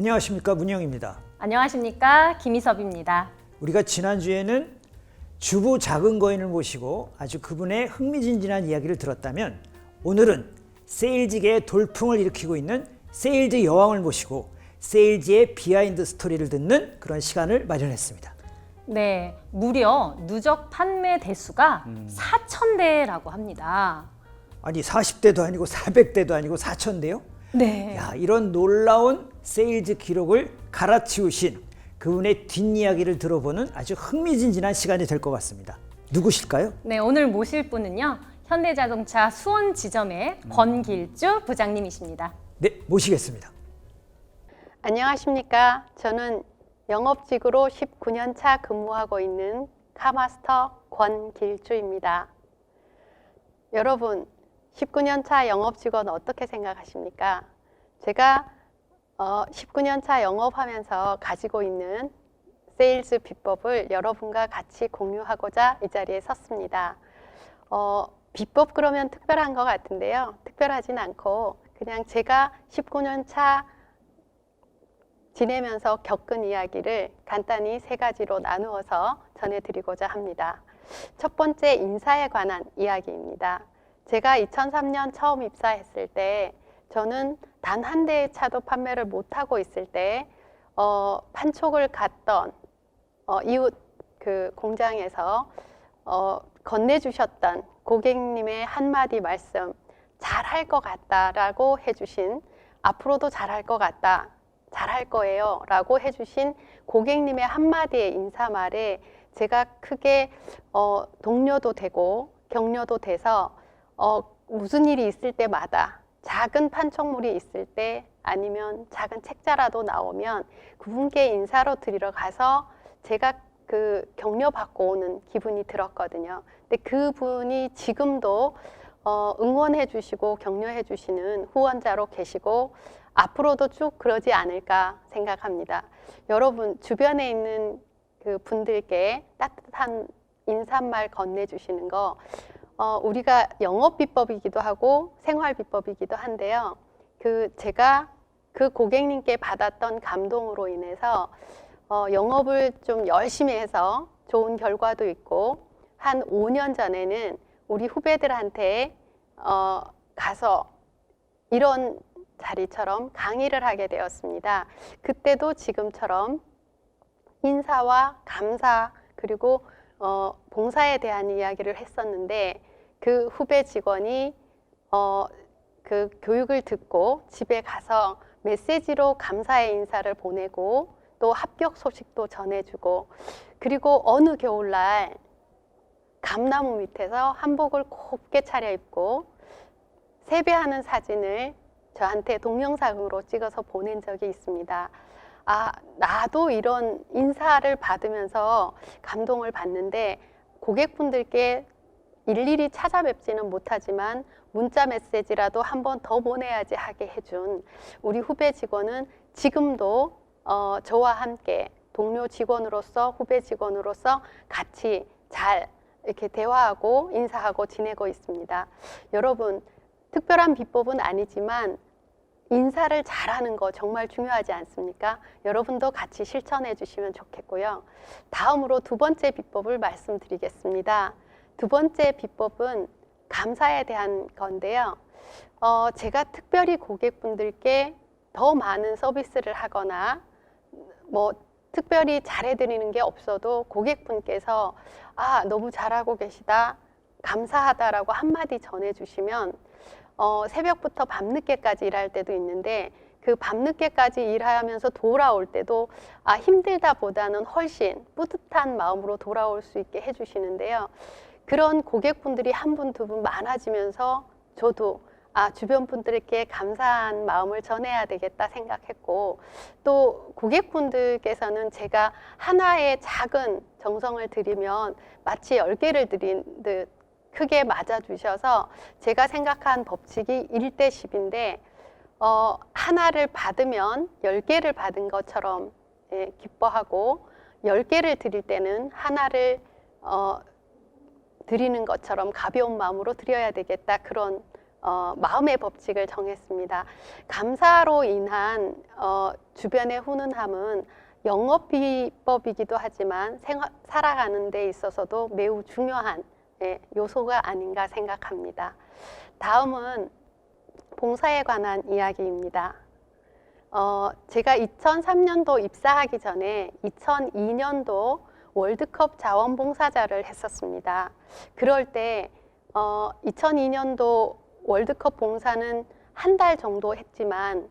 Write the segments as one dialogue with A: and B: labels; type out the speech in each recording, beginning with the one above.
A: 안녕하십니까, 문영입니다.
B: 안녕하십니까, 김희섭입니다.
A: 우리가 지난주에는 주부 작은 거인을 모시고 아주 그분의 흥미진진한 이야기를 들었다면, 오늘은 세일즈계의 돌풍을 일으키고 있는 세일즈 여왕을 모시고 세일즈의 비하인드 스토리를 듣는 그런 시간을 마련했습니다.
B: 네, 무려 누적 판매 대수가 4,000대라고 합니다.
A: 아니, 40대도 아니고 400대도 아니고 4,000대요?
B: 네.
A: 야, 이런 놀라운 세일즈 기록을 갈아치우신 그분의 뒷이야기를 들어보는 아주 흥미진진한 시간이 될 것 같습니다. 누구실까요?
B: 네, 오늘 모실 분은요, 현대자동차 수원 지점의 권길주 부장님이십니다.
A: 네, 모시겠습니다.
C: 안녕하십니까. 저는 영업직으로 19년 차 근무하고 있는 카마스터 권길주입니다. 여러분, 19년 차 영업직원 어떻게 생각하십니까? 제가 19년 차 영업하면서 가지고 있는 세일즈 비법을 여러분과 같이 공유하고자 이 자리에 섰습니다. 비법 그러면 특별한 것 같은데요. 특별하진 않고 그냥 제가 19년 차 지내면서 겪은 이야기를 간단히 세 가지로 나누어서 전해드리고자 합니다. 첫 번째, 인사에 관한 이야기입니다. 제가 2003년 처음 입사했을 때 저는 단 한 대의 차도 판매를 못하고 있을 때 판촉을 갔던 이웃 그 공장에서 건네주셨던 고객님의 한마디 말씀, 잘할 것 같다라고 해주신, 앞으로도 잘할 것 같다, 잘할 거예요 라고 해주신 고객님의 한마디의 인사말에 제가 크게 동료도 되고 격려도 돼서 무슨 일이 있을 때마다 작은 판촉물이 있을 때 아니면 작은 책자라도 나오면 그분께 인사로 드리러 가서 제가 그 격려받고 오는 기분이 들었거든요. 근데 그분이 지금도 응원해 주시고 격려해 주시는 후원자로 계시고 앞으로도 쭉 그러지 않을까 생각합니다. 여러분 주변에 있는 그 분들께 따뜻한 인사말 건네주시는 거 우리가 영업 비법이기도 하고 생활 비법이기도 한데요. 제가 그 고객님께 받았던 감동으로 인해서 영업을 좀 열심히 해서 좋은 결과도 있고 한 5년 전에는 우리 후배들한테 가서 이런 자리처럼 강의를 하게 되었습니다. 그때도 지금처럼 인사와 감사 그리고 봉사에 대한 이야기를 했었는데 그 후배 직원이 그 교육을 듣고 집에 가서 메시지로 감사의 인사를 보내고 또 합격 소식도 전해주고 그리고 어느 겨울날 감나무 밑에서 한복을 곱게 차려입고 세배하는 사진을 저한테 동영상으로 찍어서 보낸 적이 있습니다. 아, 나도 이런 인사를 받으면서 감동을 받는데 고객분들께 일일이 찾아뵙지는 못하지만 문자 메시지라도 한 번 더 보내야지 하게 해준 우리 후배 직원은 지금도 저와 함께 동료 직원으로서 후배 직원으로서 같이 잘 이렇게 대화하고 인사하고 지내고 있습니다. 여러분, 특별한 비법은 아니지만 인사를 잘하는 거 정말 중요하지 않습니까? 여러분도 같이 실천해 주시면 좋겠고요. 다음으로 두 번째 비법을 말씀드리겠습니다. 두 번째 비법은 감사에 대한 건데요. 제가 특별히 고객분들께 더 많은 서비스를 하거나 뭐 특별히 잘해드리는 게 없어도 고객분께서 아, 너무 잘하고 계시다, 감사하다라고 한마디 전해주시면 새벽부터 밤늦게까지 일할 때도 있는데 그 밤늦게까지 일하면서 돌아올 때도 힘들다 보다는 훨씬 뿌듯한 마음으로 돌아올 수 있게 해주시는데요. 그런 고객분들이 한 분, 두 분 많아지면서 저도 주변 분들께 감사한 마음을 전해야 되겠다 생각했고 또 고객분들께서는 제가 하나의 작은 정성을 드리면 마치 10개를 드린 듯 크게 맞아주셔서 제가 생각한 법칙이 1대 10인데 하나를 받으면 10개를 받은 것처럼 기뻐하고 10개를 드릴 때는 하나를 드리는 것처럼 가벼운 마음으로 드려야 되겠다, 그런 마음의 법칙을 정했습니다. 감사로 인한 주변의 훈훈함은 영업 비법이기도 하지만 살아가는 데 있어서도 매우 중요한 요소가 아닌가 생각합니다. 다음은 봉사에 관한 이야기입니다. 제가 2003년도 입사하기 전에 2002년도 월드컵 자원봉사자를 했었습니다. 그럴 때 2002년도 월드컵 봉사는 한 달 정도 했지만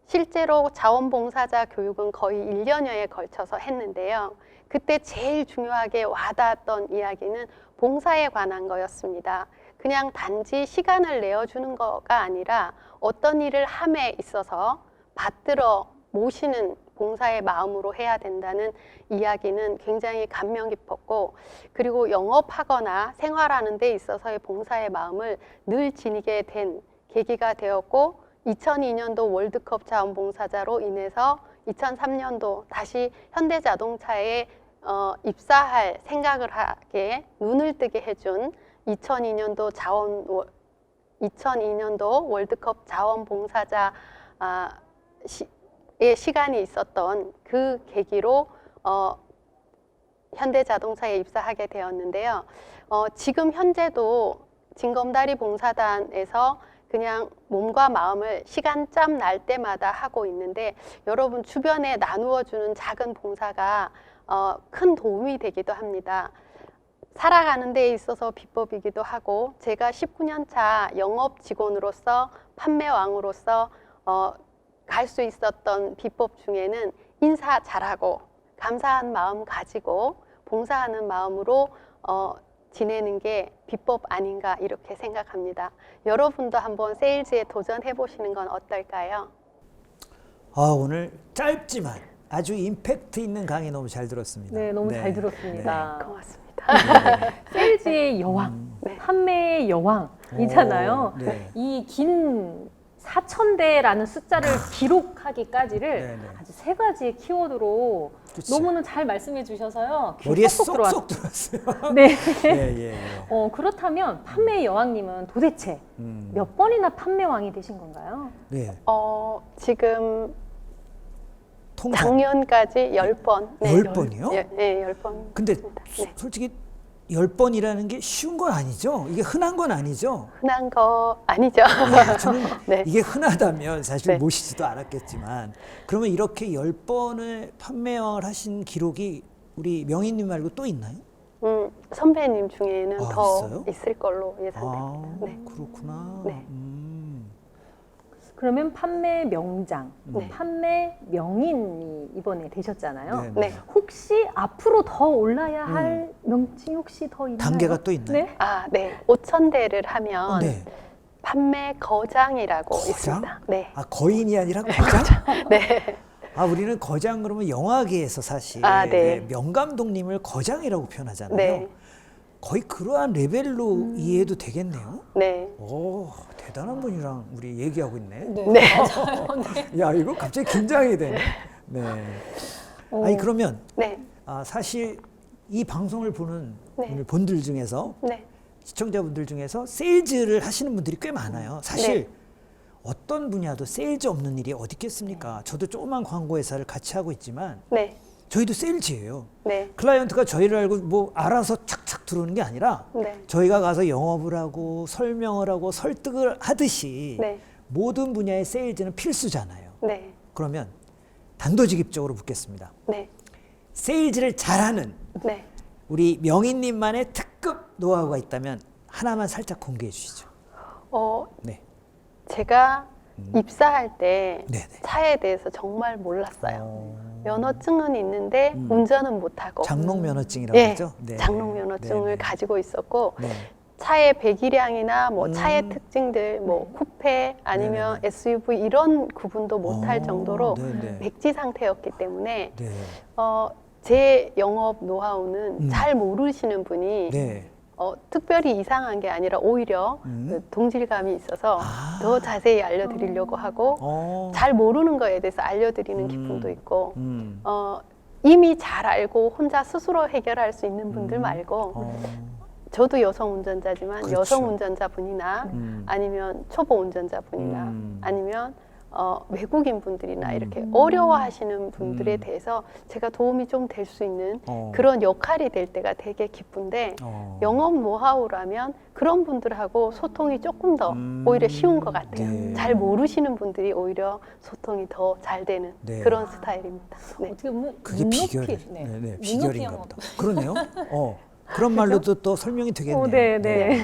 C: 실제로 자원봉사자 교육은 거의 1년여에 걸쳐서 했는데요. 그때 제일 중요하게 와닿았던 이야기는 봉사에 관한 거였습니다. 그냥 단지 시간을 내어주는 거가 아니라 어떤 일을 함에 있어서 받들어 모시는 봉사의 마음으로 해야 된다는 이야기는 굉장히 감명 깊었고, 그리고 영업하거나 생활하는 데 있어서의 봉사의 마음을 늘 지니게 된 계기가 되었고, 2002년도 월드컵 자원봉사자로 인해서 2003년도 다시 현대자동차에 입사할 생각을 하게 눈을 뜨게 해준 2002년도 월드컵 자원봉사자 의 시간이 있었던 그 계기로 현대자동차에 입사하게 되었는데요. 지금 현재도 징검다리 봉사단에서 그냥 몸과 마음을 시간짬 날 때마다 하고 있는데, 여러분 주변에 나누어주는 작은 봉사가 큰 도움이 되기도 합니다. 살아가는 데 있어서 비법이기도 하고, 제가 19년 차 영업 직원으로서 판매왕으로서 갈 수 있었던 비법 중에는 인사 잘하고 감사한 마음 가지고 봉사하는 마음으로 지내는 게 비법 아닌가 이렇게 생각합니다. 여러분도 한번 세일즈에 도전해 보시는 건 어떨까요?
A: 오늘 짧지만 아주 임팩트 있는 강의 너무 잘 들었습니다.
B: 네, 너무 잘 들었습니다.
C: 고맙습니다.
B: 세일즈의 여왕, 판매의 여왕이잖아요.
A: 네.
B: 이 긴 4,000대라는 숫자를 기록하기까지를
A: 네, 네.
B: 아주 세 가지의 키워드로
A: 그치.
B: 너무나 잘 말씀해 주셔서요. 귀에
A: 머리에
B: 쏙쏙
A: 쏙쏙 들었어요.
B: 네.
A: 예.
B: 그렇다면 판매의 여왕님은 도대체 몇 번이나 판매왕이 되신 건가요?
A: 네.
C: 지금
A: 통상.
C: 작년까지 10번. 네,
A: 10번이요?
C: 네, 10번.
A: 근데
C: 네.
A: 솔직히 10번이라는 게 쉬운 건 아니죠? 이게 흔한 건 아니죠?
C: 흔한 거 아니죠.
A: 저는
C: 네.
A: 이게 흔하다면 사실
C: 네.
A: 모시지도 않았겠지만, 그러면 이렇게 10번을 판매왕을 하신 기록이 우리 명희님 말고 또 있나요?
C: 선배님 중에는 더
A: 있어요?
C: 있을 걸로 예상됩니다. 네.
A: 그렇구나.
C: 네.
B: 그러면 판매 명장,
C: 네.
B: 판매 명인이 이번에 되셨잖아요.
A: 네,
C: 네.
B: 혹시 앞으로 더 올라야 할 명칭이 혹시 더 있나요?
A: 단계가 또 있나요?
B: 네.
C: 네. 5,000대를 하면
A: 네.
C: 판매 거장이라고
A: 거장?
C: 있습니다. 네.
A: 거인이 아니라 거장?
C: 네.
A: 우리는 거장 그러면 영화계에서 사실
C: 네.
A: 명감독님을 거장이라고 표현하잖아요.
C: 네.
A: 거의 그러한 레벨로 이해해도 되겠네요.
C: 네.
A: 오, 대단한 분이랑 우리 얘기하고 있네.
C: 네.
A: 야, 이거 갑자기 긴장이 되네. 네. 아니 그러면
C: 네.
A: 사실 이 방송을 보는
C: 네.
A: 오늘 분들 중에서
C: 네.
A: 시청자분들 중에서 세일즈를 하시는 분들이 꽤 많아요. 사실
C: 네.
A: 어떤 분야도 세일즈 없는 일이 어디 있겠습니까? 저도 조그만 광고 회사를 같이 하고 있지만
C: 네.
A: 저희도 세일즈예요.
C: 네.
A: 클라이언트가 저희를 알고 뭐 알아서 착착 들어오는 게 아니라
C: 네.
A: 저희가 가서 영업을 하고 설명을 하고 설득을 하듯이
C: 네.
A: 모든 분야의 세일즈는 필수잖아요.
C: 네.
A: 그러면 단도직입적으로 묻겠습니다.
C: 네.
A: 세일즈를 잘하는
C: 네.
A: 우리 명희님만의 특급 노하우가 있다면 하나만 살짝 공개해 주시죠. 네.
C: 제가 입사할 때
A: 네네.
C: 차에 대해서 정말 몰랐어요. 면허증은 있는데 운전은 못하고.
A: 장롱 면허증이라고
C: 네,
A: 하죠? 네.
C: 장롱 면허증을
A: 네네.
C: 가지고 있었고,
A: 네.
C: 차의 배기량이나 뭐 차의 특징들, 뭐 쿠페 아니면
A: 네네네.
C: SUV 이런 구분도 못할 정도로
A: 네네.
C: 백지 상태였기 때문에
A: 네.
C: 제 영업 노하우는 잘 모르시는 분이
A: 네.
C: 특별히 이상한 게 아니라 오히려 그 동질감이 있어서 더 자세히 알려드리려고 하고 잘 모르는 거에 대해서 알려드리는 기쁨도 있고 이미 잘 알고 혼자 스스로 해결할 수 있는 분들 말고 저도 여성 운전자지만
A: 그렇죠.
C: 여성 운전자분이나 아니면 초보 운전자분이나 아니면 외국인 분들이나 이렇게 어려워하시는 분들에 대해서 제가 도움이 좀 될 수 있는 그런 역할이 될 때가 되게 기쁜데 영업 노하우라면 그런 분들하고 소통이 조금 더 오히려 쉬운 것 같아요.
A: 네.
C: 잘 모르시는 분들이 오히려 소통이 더 잘 되는
A: 네.
C: 그런 스타일입니다. 네.
B: 어떻게 보면
A: 그게
B: 눈높이,
A: 비결,
B: 네.
A: 네,
B: 눈높이
A: 비결인가
B: 영업.
A: 보다. 그러네요. 그런 말로도 또 설명이 되겠네요.
B: 네.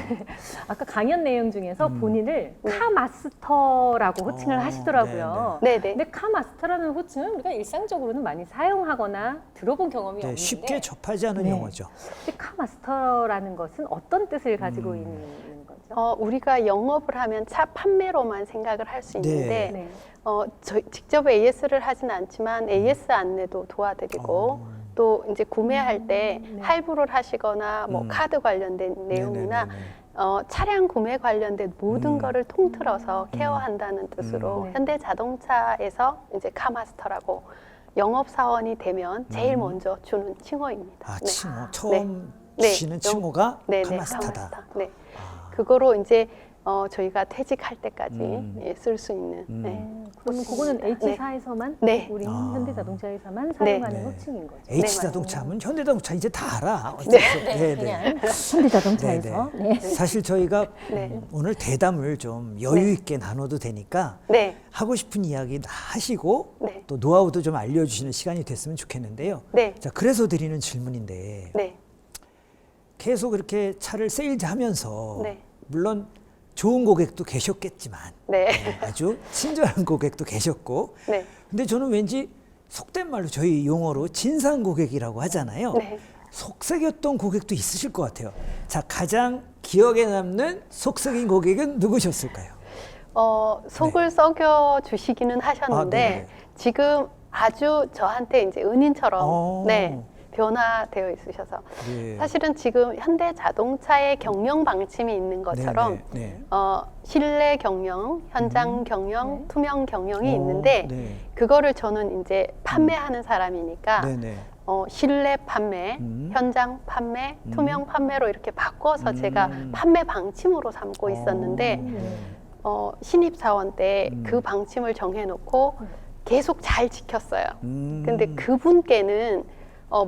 B: 아까 강연 내용 중에서 본인을 카마스터라고 호칭을 하시더라고요.
C: 네, 네.
B: 근데 카마스터라는 호칭은 우리가 일상적으로는 많이 사용하거나 들어본 경험이
A: 네,
B: 없는데
A: 쉽게 접하지 않은
B: 네.
A: 용어죠.
B: 근데 카마스터라는 것은 어떤 뜻을 가지고 있는 거죠?
C: 우리가 영업을 하면 차 판매로만 생각을 할 수 있는데
B: 네.
C: 직접 AS를 하진 않지만 AS 안내도 도와드리고 또 이제 구매할 때 할부를 하시거나 뭐 카드 관련된 내용이나 차량 구매 관련된 모든 거를 통틀어서 케어한다는 뜻으로
B: 네.
C: 현대자동차에서 이제 카마스터라고 영업사원이 되면 제일 먼저 주는 칭호입니다.
A: 아,
C: 네.
A: 칭호. 처음
C: 네.
A: 주시는 칭호가
C: 네,
A: 카마스터다.
C: 카마스터. 네. 그거로 이제 저희가 퇴직할 때까지 쓸 수 있는. 네.
B: 그러면 그거는 H사에서만
C: 네.
B: 우리 현대자동차에서만
C: 네.
B: 사용하는
A: 네.
B: 호칭인 거죠.
A: H자동차 하면 현대자동차 이제 다 알아.
C: 네.
B: 그냥 현대자동차에서
A: 네. 사실 저희가
C: 네.
A: 오늘 대담을 좀 여유 있게 나눠도 되니까
C: 네.
A: 하고 싶은 이야기 다 하시고
C: 네.
A: 또 노하우도 좀 알려주시는 시간이 됐으면 좋겠는데요.
C: 네.
A: 자, 그래서 드리는 질문인데
C: 네.
A: 계속 이렇게 차를 세일즈하면서
C: 네.
A: 물론 좋은 고객도 계셨겠지만
C: 네.
A: 아주 친절한 고객도 계셨고
C: 네.
A: 근데 저는 왠지 속된 말로 저희 용어로 진상 고객이라고 하잖아요.
C: 네.
A: 속삭였던 고객도 있으실 것 같아요. 자, 가장 기억에 남는 속삭인 고객은 누구셨을까요?
C: 속을 썩여 주시기는 하셨는데
A: 네. 아, 네.
C: 지금 아주 저한테 이제 은인처럼
A: 어.
C: 네. 변화되어 있으셔서
A: 네.
C: 사실은 지금 현대자동차의 경영 방침이 있는 것처럼
A: 네, 네, 네.
C: 실내 경영, 현장 경영, 투명 경영이 있는데
A: 네.
C: 그거를 저는 이제 판매하는 사람이니까
A: 네, 네.
C: 실내 판매, 현장 판매, 투명 판매로 이렇게 바꿔서 제가 판매 방침으로 삼고 있었는데 신입 사원 때 그 방침을 정해놓고 계속 잘 지켰어요. 근데 그분께는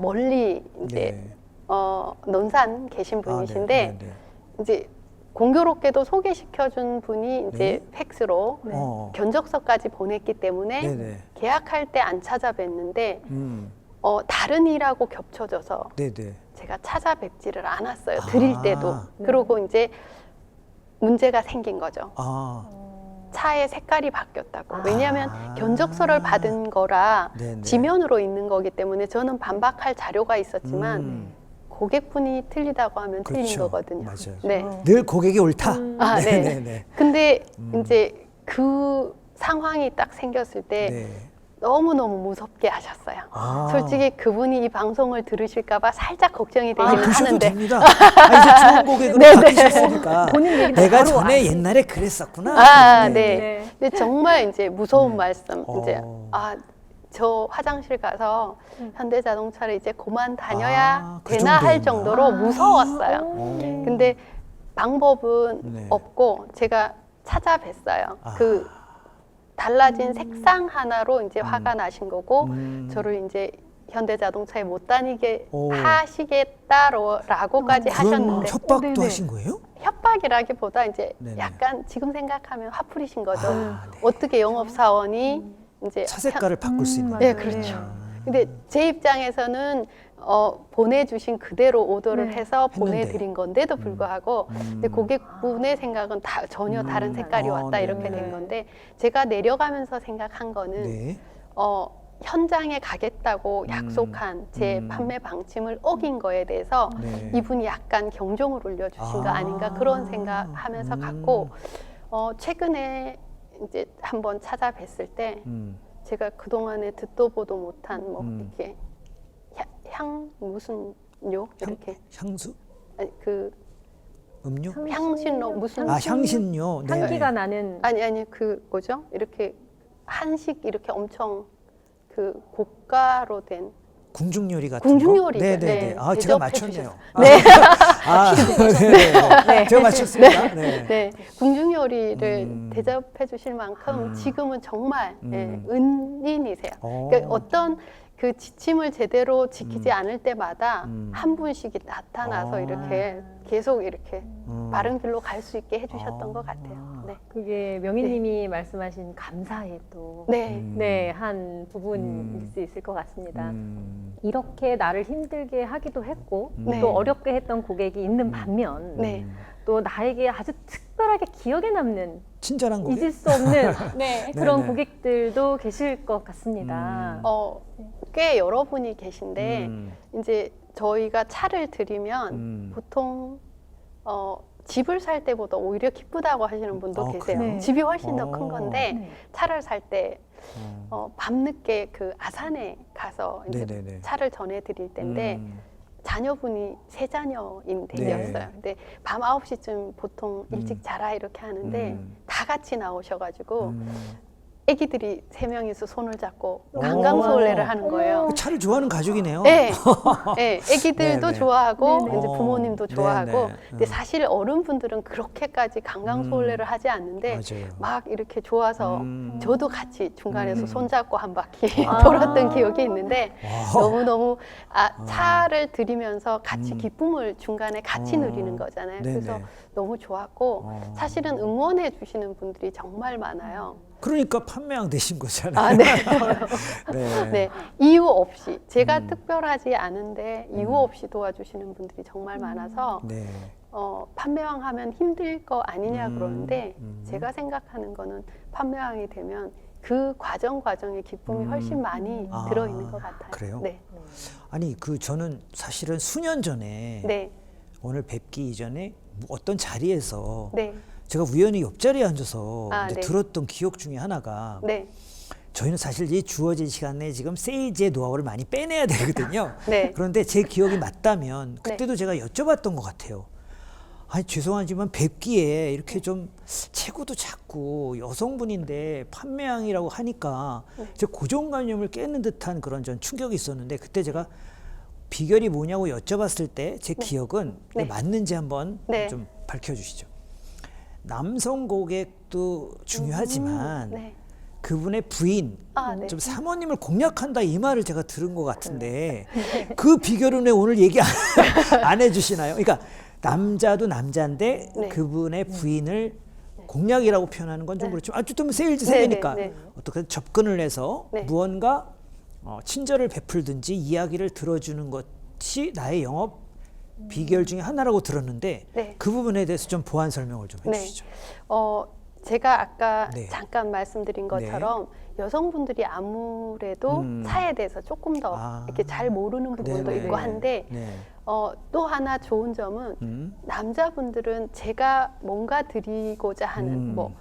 C: 멀리 이제
A: 네.
C: 논산 계신 분이신데
A: 아, 네, 네, 네.
C: 이제 공교롭게도 소개시켜준 분이 이제 팩스로 견적서까지 보냈기 때문에
A: 네, 네.
C: 계약할 때 안 찾아뵀는데 다른 일하고 겹쳐져서
A: 네, 네.
C: 제가 찾아뵙지를 않았어요. 드릴
A: 아.
C: 때도. 그러고 이제 문제가 생긴 거죠.
A: 아,
C: 차의 색깔이 바뀌었다고. 왜냐하면 견적서를 받은 거라
A: 네네.
C: 지면으로 있는 거기 때문에 저는 반박할 자료가 있었지만 고객분이 틀리다고 하면 틀린
A: 그렇죠.
C: 거거든요.
A: 맞아요.
C: 네.
A: 늘 고객이 옳다.
C: 아, 네.
A: 네.
C: 근데 이제 그 상황이 딱 생겼을 때
A: 네.
C: 너무너무 무섭게 하셨어요.
A: 아.
C: 솔직히 그분이 이 방송을 들으실까봐 살짝 걱정이
A: 아,
C: 되기는
A: 보셔도
C: 하는데.
A: 됩니다. 이제 좋은 고객으로
C: 네, 네.
A: 바뀌셨으니까
B: 본인 얘기도
A: 내가
B: 바로
A: 전에
B: 아시-
A: 옛날에 그랬었구나.
C: 아,
A: 네,
C: 네.
B: 네.
C: 근데 정말 이제 무서운 말씀. 이제
A: 어.
C: 저 화장실 가서 현대자동차를 이제 그만 다녀야
A: 그
C: 되나 할
A: 정도였나?
C: 정도로 무서웠어요.
A: 오.
C: 근데 방법은
A: 네.
C: 없고 제가 찾아뵀어요.
A: 아.
C: 그 달라진 색상 하나로 이제 화가 나신 거고 저를 이제 현대자동차에 못 다니게
A: 오.
C: 하시겠다라고까지
A: 그런
C: 하셨는데
A: 협박도
B: 네네.
A: 하신 거예요?
C: 협박이라기보다 이제
A: 네네.
C: 약간 지금 생각하면 화풀이신 거죠.
A: 아, 네.
C: 어떻게 영업사원이 이제
A: 차 색깔을 바꿀 수 있는.
C: 네,
B: 맞아요.
C: 그렇죠. 근데 제 입장에서는 보내주신 그대로 오더를
B: 네.
C: 해서
A: 했는데.
C: 보내드린 건데도 불구하고 근데 고객분의 생각은 전혀 다른 색깔이 왔다 이렇게
A: 네네.
C: 된 건데 제가 내려가면서 생각한 거는
A: 네.
C: 현장에 가겠다고 약속한 제 판매 방침을 어긴 거에 대해서
A: 네.
C: 이분이 약간 경종을 울려주신 거 아닌가 그런 생각하면서 갔고 최근에 이제 한번 찾아뵀을 때 제가 그동안에 듣도 보도 못한 뭐 이렇게 향 무슨 요 이렇게
A: 향수?
C: 아니 그
A: 음료?
C: 향신료 무슨
A: 아, 향신료. 네.
B: 향기가 나는
C: 아니 그 뭐죠 이렇게 한식 이렇게 엄청 그 고가로 된
A: 궁중 요리 같은
C: 궁중
A: 거?
C: 요리.
A: 네네네.
C: 네,
A: 아, 제가
C: 대접해
A: 맞췄네요.
C: 네.
A: 아, 네네. 제가 맞췄습니다. 네.
C: 네, 궁중 요리를 대접해 주실 만큼
A: 음.
C: 지금은 정말
A: 음.
C: 은인이세요.
A: 어.
C: 그러니까 어떤 그 지침을 제대로 지키지 않을 때마다
A: 음.
C: 한 분씩 나타나서
A: 아.
C: 이렇게 계속 이렇게
A: 음.
C: 바른 길로 갈 수 있게 해주셨던
A: 아.
C: 것 같아요. 네,
B: 그게 명희님이 말씀하신 감사의 또
C: 네,
B: 네, 한 부분일
A: 음.
B: 수 있을 것 같습니다.
A: 음.
B: 이렇게 나를 힘들게 하기도 했고
C: 네.
B: 또 어렵게 했던 고객이 있는 반면
C: 네.
B: 또 나에게 아주 특별하게 기억에 남는
A: 친절한 고객?
B: 잊을 수 없는 네, 그런
A: 네네.
B: 고객들도 계실 것 같습니다.
C: 꽤 여러분이 계신데
A: 음.
C: 이제 저희가 차를 드리면 보통 집을 살 때보다 오히려 기쁘다고 하시는 분도 계세요.
A: 그래요?
B: 네.
C: 집이 훨씬 더 큰
A: 어.
C: 건데
B: 네.
C: 차를 살 때 밤늦게 그 아산에 가서 이제
A: 네네네.
C: 차를 전해드릴 때인데
A: 음.
C: 자녀분이 세 자녀인
A: 네.
C: 댁이었어요. 근데 밤 9시쯤 보통 일찍 자라 이렇게 하는데 다 같이 나오셔가지고 애기들이 3명이서 손을 잡고
A: 오.
C: 강강수월래를 하는 거예요.
B: 어머.
A: 차를 좋아하는 가족이네요.
C: 네, 네, 애기들도
A: 네네.
C: 좋아하고
B: 네네.
C: 이제 부모님도 좋아하고.
A: 네네.
C: 근데 사실 어른분들은 그렇게까지 강강수월래를 하지 않는데
A: 맞아요.
C: 막 이렇게 좋아서 저도 같이 중간에서 손잡고 한 바퀴
B: 아.
C: 돌았던 기억이 있는데
A: 와.
C: 너무너무 차를 드리면서 같이 기쁨을 중간에 같이
A: 어.
C: 누리는 거잖아요.
A: 네네.
C: 그래서 너무 좋았고
A: 어.
C: 사실은 응원해 주시는 분들이 정말 많아요.
A: 그러니까 판매왕 되신 거잖아요.
C: 아, 네.
A: 네.
C: 네, 이유 없이 제가 특별하지 않은데 이유 없이 도와주시는 분들이 정말 많아서
A: 네.
C: 판매왕 하면 힘들 거 아니냐 그러는데 제가 생각하는 거는 판매왕이 되면 그 과정의 기쁨이 훨씬 많이
A: 아,
C: 들어있는 것 같아요.
A: 그래요?
C: 네.
A: 아니 저는 사실은 수년 전에
C: 네.
A: 오늘 뵙기 이전에 어떤 자리에서
C: 네.
A: 제가 우연히 옆자리에 앉아서
C: 아,
A: 이제
C: 네.
A: 들었던 기억 중에 하나가
C: 네.
A: 저희는 사실 이 주어진 시간에 지금 세일즈의 노하우를 많이 빼내야 되거든요.
C: 네.
A: 그런데 제 기억이 맞다면 그때도
C: 네.
A: 제가 여쭤봤던 것 같아요. 아니 죄송하지만 뵙기에 이렇게 좀 체구도 작고 여성분인데 판매왕이라고 하니까 제 고정관념을 깨는 듯한 그런 전 충격이 있었는데 그때 제가 비결이 뭐냐고 여쭤봤을 때 제 기억은
C: 네.
A: 맞는지 한번
C: 네.
A: 좀 밝혀주시죠. 남성 고객도 중요하지만
C: 네.
A: 그분의 부인,
C: 아, 네.
A: 좀 사모님을 공략한다 이 말을 제가 들은 것 같은데 그 비결은 왜 오늘 얘기 안 해주시나요? 그러니까 남자도 남자인데
C: 네.
A: 그분의 부인을 공략이라고 표현하는 건 좀 그렇지만 어쨌든 세일즈 세계니까
C: 네, 네.
A: 어떻게 접근을 해서
C: 네.
A: 무언가 친절을 베풀든지 이야기를 들어주는 것이 나의 영업 비결 중에 하나라고 들었는데
C: 네.
A: 그 부분에 대해서 좀 보완 설명을 좀
C: 네.
A: 해주시죠.
C: 제가 아까
A: 네.
C: 잠깐 말씀드린 것처럼 여성분들이 아무래도 차에 대해서 조금 더 이렇게 잘 모르는 부분도
A: 네네.
C: 있고 한데
A: 네.
C: 또 하나 좋은 점은 남자분들은 제가 뭔가 드리고자 하는 뭐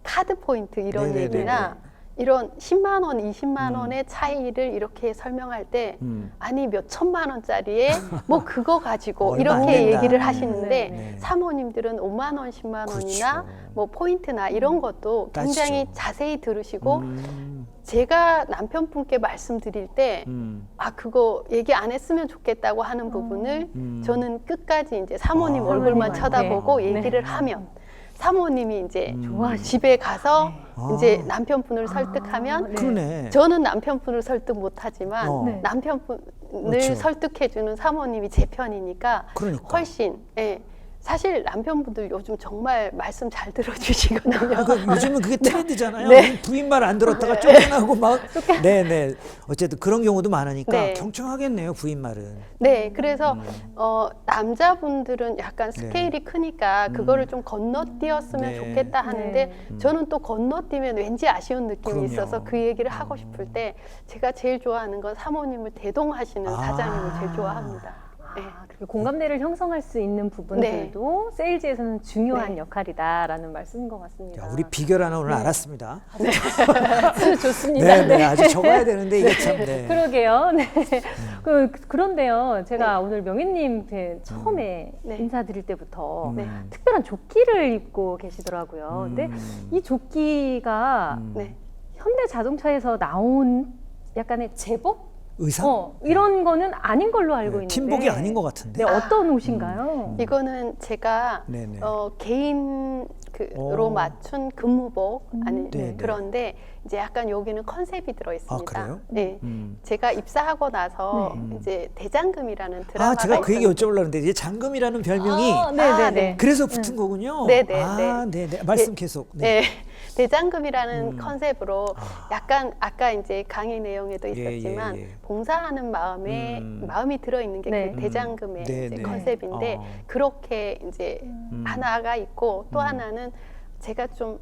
C: 카드 포인트 이런
A: 네네네.
C: 얘기나 이런 10만 원, 20만 원의 차이를 이렇게 설명할 때 아니 몇 천만 원짜리에 뭐 그거 가지고
A: 얼마 안
C: 이렇게
A: 된다.
C: 얘기를 하시는데
A: 네.
C: 사모님들은 5만 원, 10만 원이나
A: 그렇죠.
C: 뭐 포인트나 이런 것도 굉장히
A: 따지죠.
C: 자세히 들으시고 제가 남편분께 말씀드릴 때 그거 얘기 안 했으면 좋겠다고 하는 부분을 저는 끝까지 이제 사모님 얼굴만
B: 사모님한테.
C: 쳐다보고
B: 네.
C: 얘기를 하면 사모님이 이제
B: 좋아하시죠.
C: 집에 가서
A: 아.
C: 이제 남편분을 설득하면
B: 네.
A: 그러네.
C: 저는 남편분을 설득 못하지만
A: 네.
C: 남편분을
A: 그렇죠.
C: 설득해주는 사모님이 제 편이니까
A: 그러니까.
C: 훨씬 사실 남편분들 요즘 정말 말씀 잘 들어주시거든요.
A: 그러니까 요즘은 그게 트렌드잖아요.
C: 네.
A: 부인 말 안 들었다가 쫓겨나고 막. 네네. 어쨌든 그런 경우도 많으니까
C: 네.
A: 경청하겠네요. 부인 말은.
C: 네, 그래서 남자분들은 약간 스케일이 크니까 그거를 좀 건너뛰었으면
A: 네.
C: 좋겠다 하는데 저는 또 건너뛰면 왠지 아쉬운 느낌이
A: 그럼요.
C: 있어서 그 얘기를 하고 싶을 때 제가 제일 좋아하는 건 사모님을 대동하시는 사장님을 제일 좋아합니다. 네.
B: 그리고 공감대를 형성할 수 있는 부분들도 세일즈에서는 중요한 역할이다라는 말씀인 것 같습니다.
A: 야, 우리 비결 하나 오늘 알았습니다.
B: 아주 좋습니다.
A: 네네. 아주 적어야 되는데 이게 참. 네.
B: 그러게요. 네. 그런데요, 제가 오늘 명희님 처음에
C: 네.
B: 인사드릴 때부터
C: 네.
B: 특별한 조끼를 입고 계시더라고요. 근데 이 조끼가
C: 네.
B: 현대자동차에서 나온 약간의 제복?
A: 의상?
B: 이런 거는 아닌 걸로 알고
A: 네,
B: 있는데.
A: 팀복이 아닌 것 같은데.
B: 네, 어떤 옷인가요?
C: 이거는 제가
A: 네네.
C: 개인으로
A: 오.
C: 맞춘 근무복 아니
A: 네네.
C: 그런데 이제 약간 여기는 컨셉이 들어 있습니다.
A: 아, 그래요?
C: 네.
A: 음.
C: 제가 입사하고 나서
B: 네.
C: 이제 대장금이라는 드라마가
A: 제가 그 얘기
C: 있었는데
A: 여쭤보려고 했는데 이제 장금이라는 별명이
B: 네네네.
A: 그래서 붙은 거군요.
C: 네네,
A: 네네. 말씀 계속.
C: 네. 대장금이라는
A: 음.
C: 컨셉으로 약간 아까 이제 강의 내용에도
A: 예,
C: 있었지만
A: 예, 예.
C: 봉사하는 마음에 마음이 들어 있는 게
B: 네.
C: 그 대장금의
A: 네,
C: 이제
A: 네.
C: 컨셉인데 그렇게 이제 하나가 있고 또 하나는 제가 좀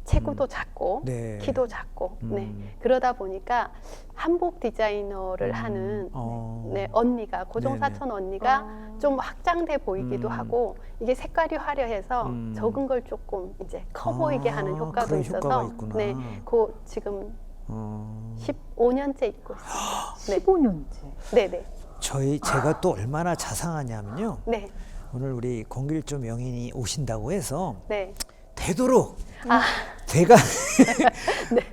C: 체구도 작고
A: 네.
C: 키도 작고 네.
A: 음.
C: 그러다 보니까 한복 디자이너를 하는 네, 언니가 고종사촌 언니가 좀 확장돼 보이기도 하고 이게 색깔이 화려해서 적은 걸 조금 이제 커 보이게 하는 효과도
A: 그런
C: 있어서
A: 효과가 있구나.
C: 네, 그 지금 15년째 입고 있습니다.
B: 15년째.
C: 네, 네,
A: 제가 또 얼마나 자상하냐면요.
C: 네,
A: 오늘 우리 공길조 명인이 오신다고 해서
C: 네.
A: 되도록 제가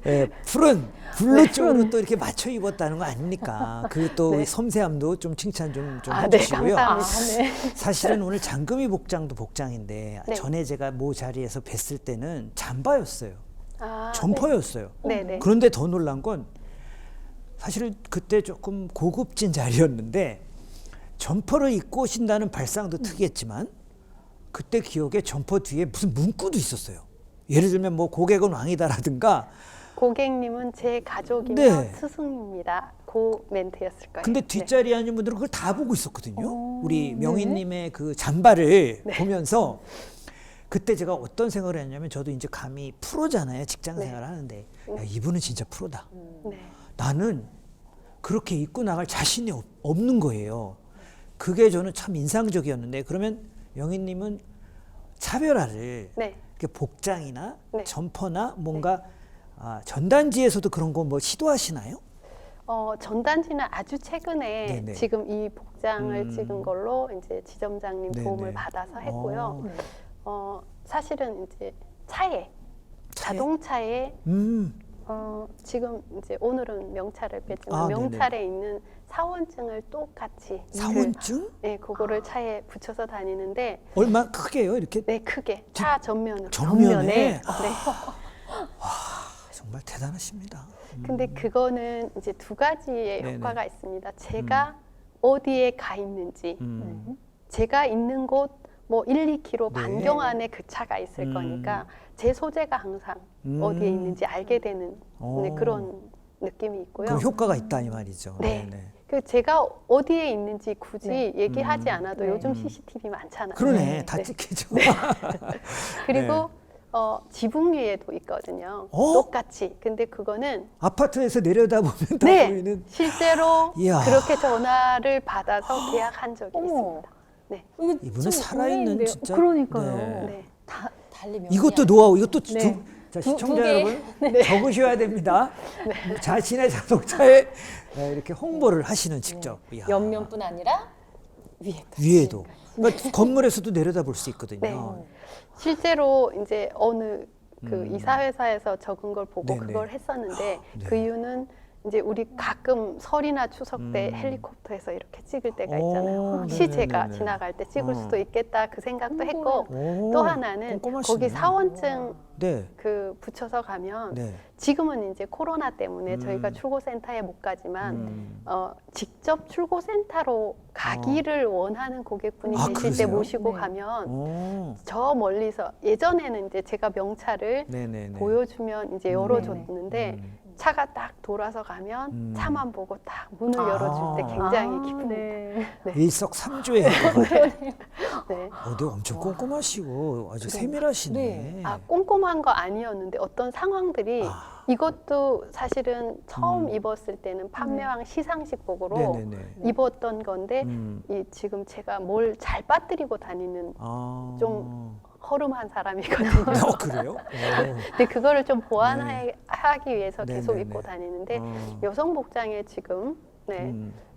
A: 예, 푸른 블루 쪽으로 또 이렇게 맞춰 입었다는 거 아닙니까? 그 또
C: 네.
A: 섬세함도 좀 칭찬 좀
C: 네,
A: 해주시고요.
C: 감사합니다.
B: 네.
A: 사실은 오늘 장금이 복장도 복장인데
C: 네.
A: 전에 제가 모 자리에서 뵀을 때는 잠바였어요.
C: 아,
A: 점퍼였어요.
C: 네, 네.
A: 그런데 더 놀란 건 사실 그때 조금 고급진 자리였는데 점퍼를 입고 오신다는 발상도 특이했지만 그때 기억에 점퍼 뒤에 무슨 문구도 있었어요. 예를 들면 뭐 고객은 왕이다라든가.
C: 고객님은 제 가족이며
A: 네.
C: 스승입니다. 그 멘트였을 거예요.
A: 근데
C: 네.
A: 뒷자리에 앉은 분들은 그걸 다 보고 있었거든요. 우리 명인님의 그 잠바를 보면서 그때 제가 어떤 생각을 했냐면 저도 이제 감히 프로잖아요. 직장 생활을 하는데 야, 이분은 진짜 프로다.
C: 네.
A: 나는 그렇게 입고 나갈 자신이 없는 거예요. 그게 저는 참 인상적이었는데 그러면 명인님은 차별화를
C: 네.
A: 이렇게 복장이나
C: 네.
A: 점퍼나 뭔가 전단지에서도 그런 거 뭐 시도하시나요?
C: 전단지는 아주 최근에
A: 네네.
C: 지금 이 복장을 찍은 걸로 이제 지점장님
A: 네네.
C: 도움을 받아서 했고요.
B: 네.
C: 사실은 이제 차에
A: 차에?
C: 자동차에
A: 음.
C: 지금 이제 오늘은 명찰을 뺐지만
A: 아, 네네.
C: 명찰에 있는 사원증을 똑같이
A: 사원증?
C: 네, 그거를 차에 붙여서 다니는데
A: 얼마 크게요? 이렇게
C: 네, 크게 차 전면으로.
A: 전면에? 아,
C: 네.
A: 정말 대단하십니다.
C: 근데 그거는 이제 두 가지의
A: 네네.
C: 효과가 있습니다. 제가 어디에 가 있는지,
A: 음.
C: 제가 있는 곳 뭐 1, 2km
A: 네.
C: 반경 안에 그 차가 있을 거니까 제 소재가 항상 어디에 있는지 알게 되는
A: 오.
C: 네, 그런 느낌이 있고요.
A: 그 효과가 있다 이 말이죠.
C: 네.
A: 네네.
C: 그 제가 어디에 있는지 굳이
B: 네.
C: 얘기하지 않아도
B: 네.
C: 요즘 CCTV 많잖아요.
A: 그러네. 다
C: 네.
A: 찍히죠.
C: 그리고 지붕 위에도 있거든요.
A: 어?
C: 똑같이. 근데 그거는
A: 아파트에서 내려다보면 다
C: 네,
A: 보이는.
C: 실제로
A: 이야.
C: 그렇게 전화를 받아서 계약한 적이 있습니다. 네.
A: 이분은 살아있는 진짜.
B: 그러니까요.
A: 네.
C: 네.
D: 달리 명이
A: 이것도 노하우, 이것도
B: 네.
A: 자,
B: 두
A: 시청자
B: 개.
A: 여러분 적으셔야 됩니다. 자신의 자동차에 이렇게 홍보를 하시는 직접. 이야.
D: 옆면뿐 아니라 위에까지.
A: 위에도. 그러니까 건물에서도 내려다볼 수 있거든요.
C: 네. 실제로 이제 어느 그
A: 음.
C: 이사회사에서 적은 걸 보고
A: 네네.
C: 그걸 했었는데
A: 네.
C: 그 이유는 이제 우리 가끔 설이나 추석 때
A: 음.
C: 헬리콥터에서 이렇게 찍을 때가
A: 오,
C: 있잖아요.
A: 네네네네.
C: 시제가 지나갈 때 찍을 수도 있겠다 그 생각도 했고
A: 오,
C: 또 하나는
A: 꼼꼼하시네.
C: 거기 사원증
A: 네.
C: 그 붙여서 가면
A: 네.
C: 지금은 이제 코로나 때문에 저희가 출고센터에 못 가지만 직접 출고센터로 가기를 원하는 고객분이
A: 아,
C: 계실
A: 그러세요?
C: 때 모시고
B: 네.
C: 가면
A: 오.
C: 저 멀리서 예전에는 이제 제가 명찰을
A: 네네네.
C: 보여주면 이제 열어줬는데 차가 딱 돌아서 가면 차만 보고 딱 문을 열어줄 때 굉장히 기쁩니다.
B: 네.
A: 일석삼조의 행동을.
C: 네.
A: 근데 엄청 꼼꼼하시고 아주 세밀하시네.
C: 꼼꼼한 거 아니었는데 어떤 상황들이 이것도 사실은 처음 입었을 때는 판매왕 시상식 복으로
A: 네네네.
C: 입었던 건데
A: 음.
C: 이 지금 제가 뭘 잘 빠뜨리고 다니는 좀 허름한 사람이거든요.
A: 그래요?
C: 근데 그거를 좀 보완하기 위해서 계속
A: 네네네.
C: 입고 다니는데 여성 복장에 지금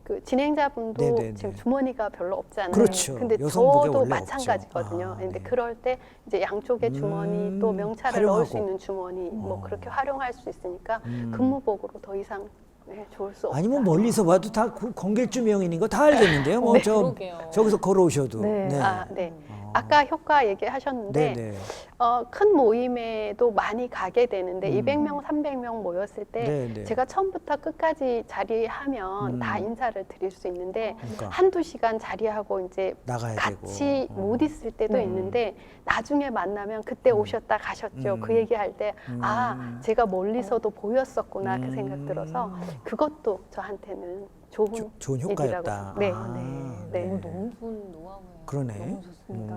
C: 그 진행자분도
A: 네네네.
C: 지금 주머니가 별로 없잖아요.
A: 그렇죠.
C: 근데
A: 여성복에
C: 저도
A: 원래
C: 마찬가지거든요.
A: 없죠.
C: 근데
A: 네.
C: 그럴 때 이제 양쪽에 주머니 또 명찰을
A: 활용하고.
C: 넣을 수 있는 주머니 뭐 그렇게 활용할 수 있으니까 근무복으로 더 이상 네, 좋을 수 없다.
A: 아니면 멀리서 봐도 다 건길주 명인인 거 다 알겠는데요. 뭐
D: 그러게요.
A: 저기서 걸어오셔도.
B: 네.
C: 네. 아까 효과 얘기하셨는데
A: 네.
C: 큰 모임에도 많이 가게 되는데 200명, 300명 모였을 때
A: 네.
C: 제가 처음부터 끝까지 자리하면 다 인사를 드릴 수 있는데
A: 그러니까.
C: 한두 시간 자리하고 이제
A: 나가야
C: 같이
A: 되고.
C: 못 있을 때도 있는데 나중에 만나면 그때 오셨다 가셨죠. 그 얘기할 때 제가 멀리서도 보였었구나 그 생각 들어서 그것도 저한테는 좋은
A: 좋은 효과였다.
C: 얘기라고. 네.
A: 네.
C: 네.
D: 너무 좋은 노하우예요.
A: 그러네.
D: 너무 좋습니다.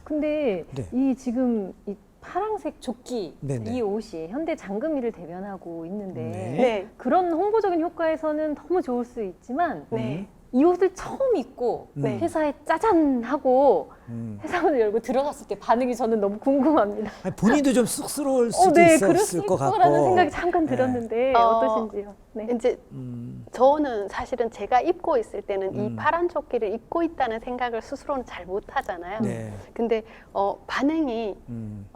B: 근데
A: 네.
B: 이 지금 이 파랑색 조끼
A: 네네.
B: 이 옷이 현대 장금이를 대변하고 있는데
A: 네.
C: 네.
B: 그런 홍보적인 효과에서는 너무 좋을 수 있지만
C: 네.
B: 이 옷을 처음 입고
C: 네.
B: 회사에 짜잔 하고
A: 음.
B: 회사문을 열고 들어갔을 때 반응이 저는 너무 궁금합니다.
A: 아니, 본인도 좀 쑥스러울 수도
B: 네,
A: 있었을
B: 그랬을
A: 것 같고.
B: 거라는 생각이 잠깐 들었는데
C: 어,
B: 어떠신지요? 네.
C: 이제 저는 사실은 제가 입고 있을 때는 이 파란 조끼를 입고 있다는 생각을 스스로는 잘 못하잖아요.
A: 네.
C: 근데 반응이
A: 음.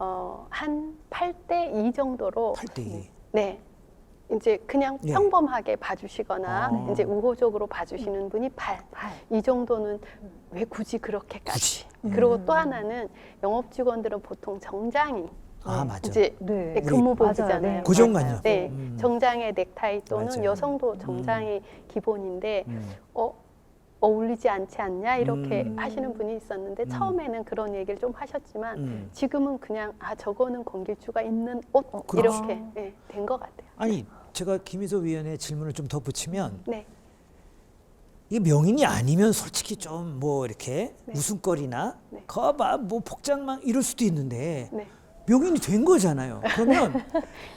C: 한 8대 2 정도로
A: 8대 2.
C: 네. 이제 그냥
A: 예.
C: 평범하게 봐주시거나
A: 아.
C: 이제 우호적으로 봐주시는 분이 8.
B: 발.
C: 이 정도는 왜 굳이 그렇게까지. 그리고 또 하나는 영업 직원들은 보통 정장이
A: 아, 맞아.
C: 이제
B: 네.
C: 근무복이잖아요.
B: 맞아요. 네.
A: 고정관념.
C: 네, 정장에 넥타이 또는
A: 맞아요.
C: 여성도 정장이 기본인데
A: 음.
C: 어울리지 않지 않냐 이렇게
A: 음.
C: 하시는 분이 있었는데 처음에는 그런 얘기를 좀 하셨지만 지금은 그냥 저거는 건길주가 입는 옷
A: 그렇죠.
C: 이렇게 네, 된 것 같아요.
A: 아니, 제가 김희소 위원의 질문을 좀 덧붙이면
C: 네,
A: 이게 명인이 아니면 솔직히 좀 뭐 이렇게
C: 네.
A: 웃음거리나
C: 네.
A: 거봐 뭐 복장만 이럴 수도 있는데
C: 네,
A: 명인이 된 거잖아요. 그러면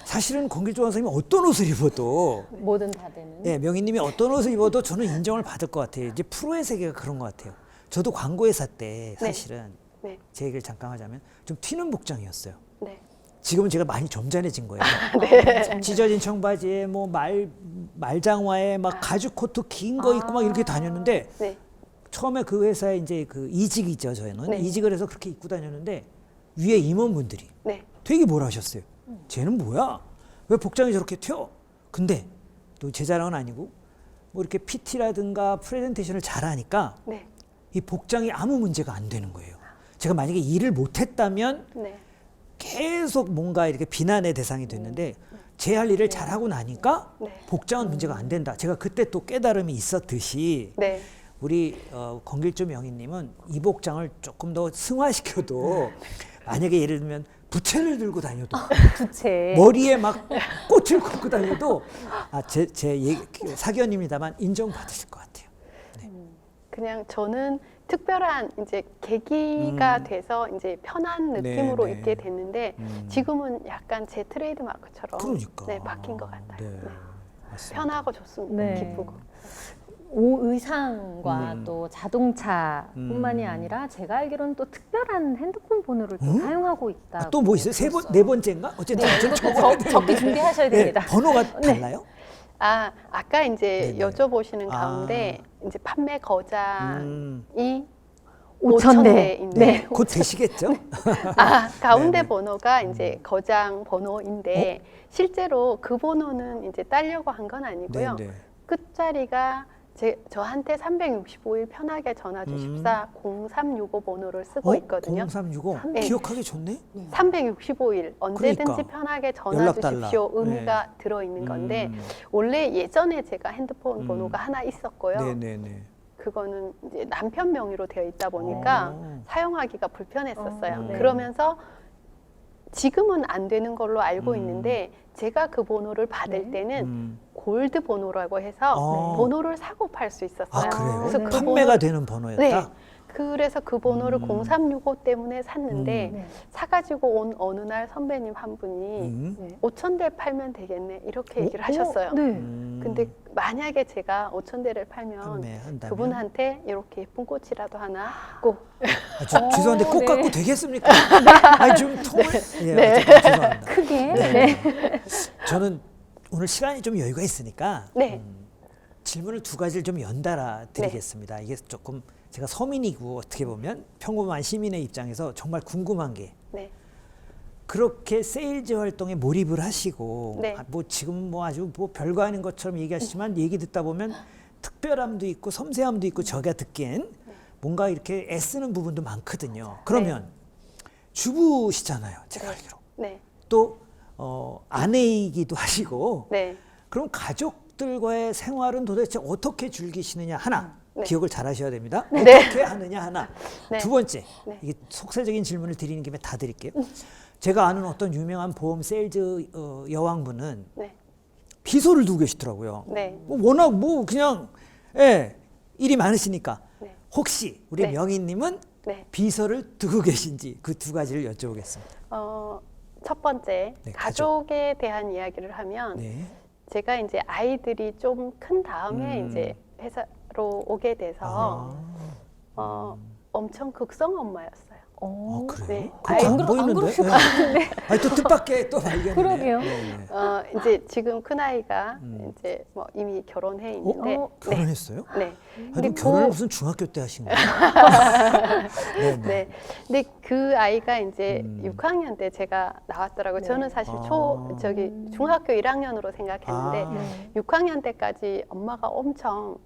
A: 사실은 건길조 선생님이 어떤 옷을 입어도
D: 뭐든 다 되는.
A: 예, 명인님이 어떤 옷을 입어도 저는 인정을 받을 것 같아요. 이제 프로의 세계가 그런 것 같아요. 저도 광고회사 때 사실은
C: 네,
A: 제 얘기를 잠깐 하자면 좀 튀는 복장이었어요.
C: 네,
A: 지금은 제가 많이 점잖해진 거예요.
C: 네.
A: 찢어진 청바지에 뭐 말장화에 막 가죽 코트 긴 거 입고 막 이렇게 다녔는데
C: 네.
A: 처음에 그 회사에 이제 그 이직이죠, 저희는.
C: 네.
A: 이직을 해서 그렇게 입고 다녔는데 위에 임원분들이
C: 네.
A: 되게 뭐라 하셨어요. 쟤는 뭐야? 왜 복장이 저렇게 튀어? 근데 또 제 자랑은 아니고 뭐 이렇게 PT라든가 프레젠테이션을 잘하니까
C: 네.
A: 이 복장이 아무 문제가 안 되는 거예요. 제가 만약에 일을 못했다면
C: 네.
A: 계속 뭔가 이렇게 비난의 대상이 됐는데 제 할 일을 잘하고 나니까
C: 네.
A: 복장은 문제가 안 된다. 제가 그때 또 깨달음이 있었듯이
C: 네.
A: 우리 건길조 명인님은 이 복장을 조금 더 승화시켜도 만약에 예를 들면 부채를 들고 다녀도
B: 부채.
A: 머리에 막 꽃을 꽂고 다녀도 제 사견입니다만 인정받으실 것 같아요.
C: 그냥 저는 특별한 이제 계기가 돼서 이제 편한 느낌으로
A: 네.
C: 입게 됐는데 지금은 약간 제 트레이드 마크처럼
A: 그러니까.
C: 네, 바뀐 것 같아요.
A: 네.
C: 네.
A: 맞습니다.
C: 편하고 좋습니다.
B: 네.
C: 기쁘고.
B: 의상과 또 자동차뿐만이 아니라 제가 알기로는 또 특별한 핸드폰 번호를 또 사용하고 있다.
A: 또 뭐 있어요? 네 번째인가? 어쨌든 좀
B: 적기 준비하셔야 됩니다.
A: 번호가 달라요?
C: 아까 이제
A: 네네.
C: 여쭤보시는 가운데 이제 판매 거장이
B: 5,000대.
C: 네.
A: 곧 되시겠죠?
C: 가운데
A: 네네.
C: 번호가 이제 거장 번호인데 실제로 그 번호는 이제 따려고 한 건 아니고요.
A: 네.
C: 끝자리가 저한테 365일 편하게 전화 주십사 0365 번호를 쓰고 있거든요.
A: 0365
C: 네.
A: 기억하기 좋네.
C: 365일 언제든지
A: 그러니까.
C: 편하게 전화
A: 연락 달라.
C: 주십시오 의미가 들어 있는 건데 원래 예전에 제가 핸드폰 번호가 하나 있었고요.
A: 네네네.
C: 그거는 이제 남편 명의로 되어 있다 보니까
A: 오.
C: 사용하기가 불편했었어요.
B: 네.
C: 그러면서 지금은 안 되는 걸로 알고 있는데 제가 그 번호를 받을 때는 골드 번호라고 해서 번호를 사고 팔 수 있었어요.
A: 아, 그래요?
C: 그래서 그
A: 판매가
C: 번호-
A: 되는 번호였다?
C: 네. 그래서 그 번호를 0365 때문에 샀는데
B: 네.
C: 사가지고 온 어느 날 선배님 한 분이 5,000대 팔면 되겠네 이렇게 얘기를 하셨어요.
B: 네.
C: 근데 만약에 제가 5,000대를 팔면
A: 판매한다면?
C: 그분한테 이렇게 예쁜 꽃이라도 하나 꼭
A: 죄송한데 꽃
B: 네.
A: 갖고 되겠습니까? 아니 좀 통을
C: 네.
A: 어쨌든 죄송합니다.
B: 크게. 네.
A: 저는 오늘 시간이 좀 여유가 있으니까
C: 네.
A: 질문을 두 가지를 좀 연달아 드리겠습니다. 이게 조금 제가 서민이고 어떻게 보면 평범한 시민의 입장에서 정말 궁금한 게
C: 네.
A: 그렇게 세일즈 활동에 몰입을 하시고
C: 네.
A: 뭐 지금 뭐 아주 뭐 별거 아닌 것처럼 얘기하시지만 얘기 듣다 보면 특별함도 있고 섬세함도 있고 저가 듣기엔 뭔가 이렇게 애쓰는 부분도 많거든요. 그러면 주부시잖아요. 제가 알기로.
C: 네.
A: 또 아내이기도 하시고
C: 네.
A: 그럼 가족들과의 생활은 도대체 어떻게 즐기시느냐 하나
C: 네.
A: 기억을 잘 하셔야 됩니다.
C: 네.
A: 어떻게 하느냐 하나.
C: 네.
A: 두 번째,
C: 네.
A: 이게 속세적인 질문을 드리는 김에 다 드릴게요. 제가 아는 어떤 유명한 보험 세일즈 여왕분은
C: 네.
A: 비서를 두고 계시더라고요.
C: 네.
A: 뭐 워낙 뭐 그냥 일이 많으시니까.
C: 네.
A: 혹시 우리
C: 네.
A: 명희님은
C: 네.
A: 비서를 두고 계신지 그 두 가지를 여쭤보겠습니다.
C: 첫 번째,
A: 네,
C: 가족에 대한 이야기를 하면
A: 네.
C: 제가 이제 아이들이 좀 큰 다음에
A: 음.
C: 이제 회사로 오게 돼서 엄청 극성 엄마였어요.
A: 아, 그래요?
B: 네.
A: 그렇게 안
B: 안
A: 보이는데?
B: 그러실 것
A: 네. 아니, 또 뜻밖의 또 발견이네.
B: 그러게요.
A: 네, 네.
C: 이제 지금 큰 아이가 이제 뭐 이미 결혼해 있는데,
A: 결혼했어요?
C: 네.
A: 아니,
C: 근데
A: 그럼 결혼을 무슨 중학교 때 하신 거예요? 네, 네.
C: 네. 근데 그 아이가 이제
A: 음.
C: 6학년 때 제가 나왔더라고요.
B: 네.
C: 저는 사실
A: 아.
C: 중학교 1학년으로 생각했는데
A: 아.
B: 네.
C: 6학년 때까지 엄마가 엄청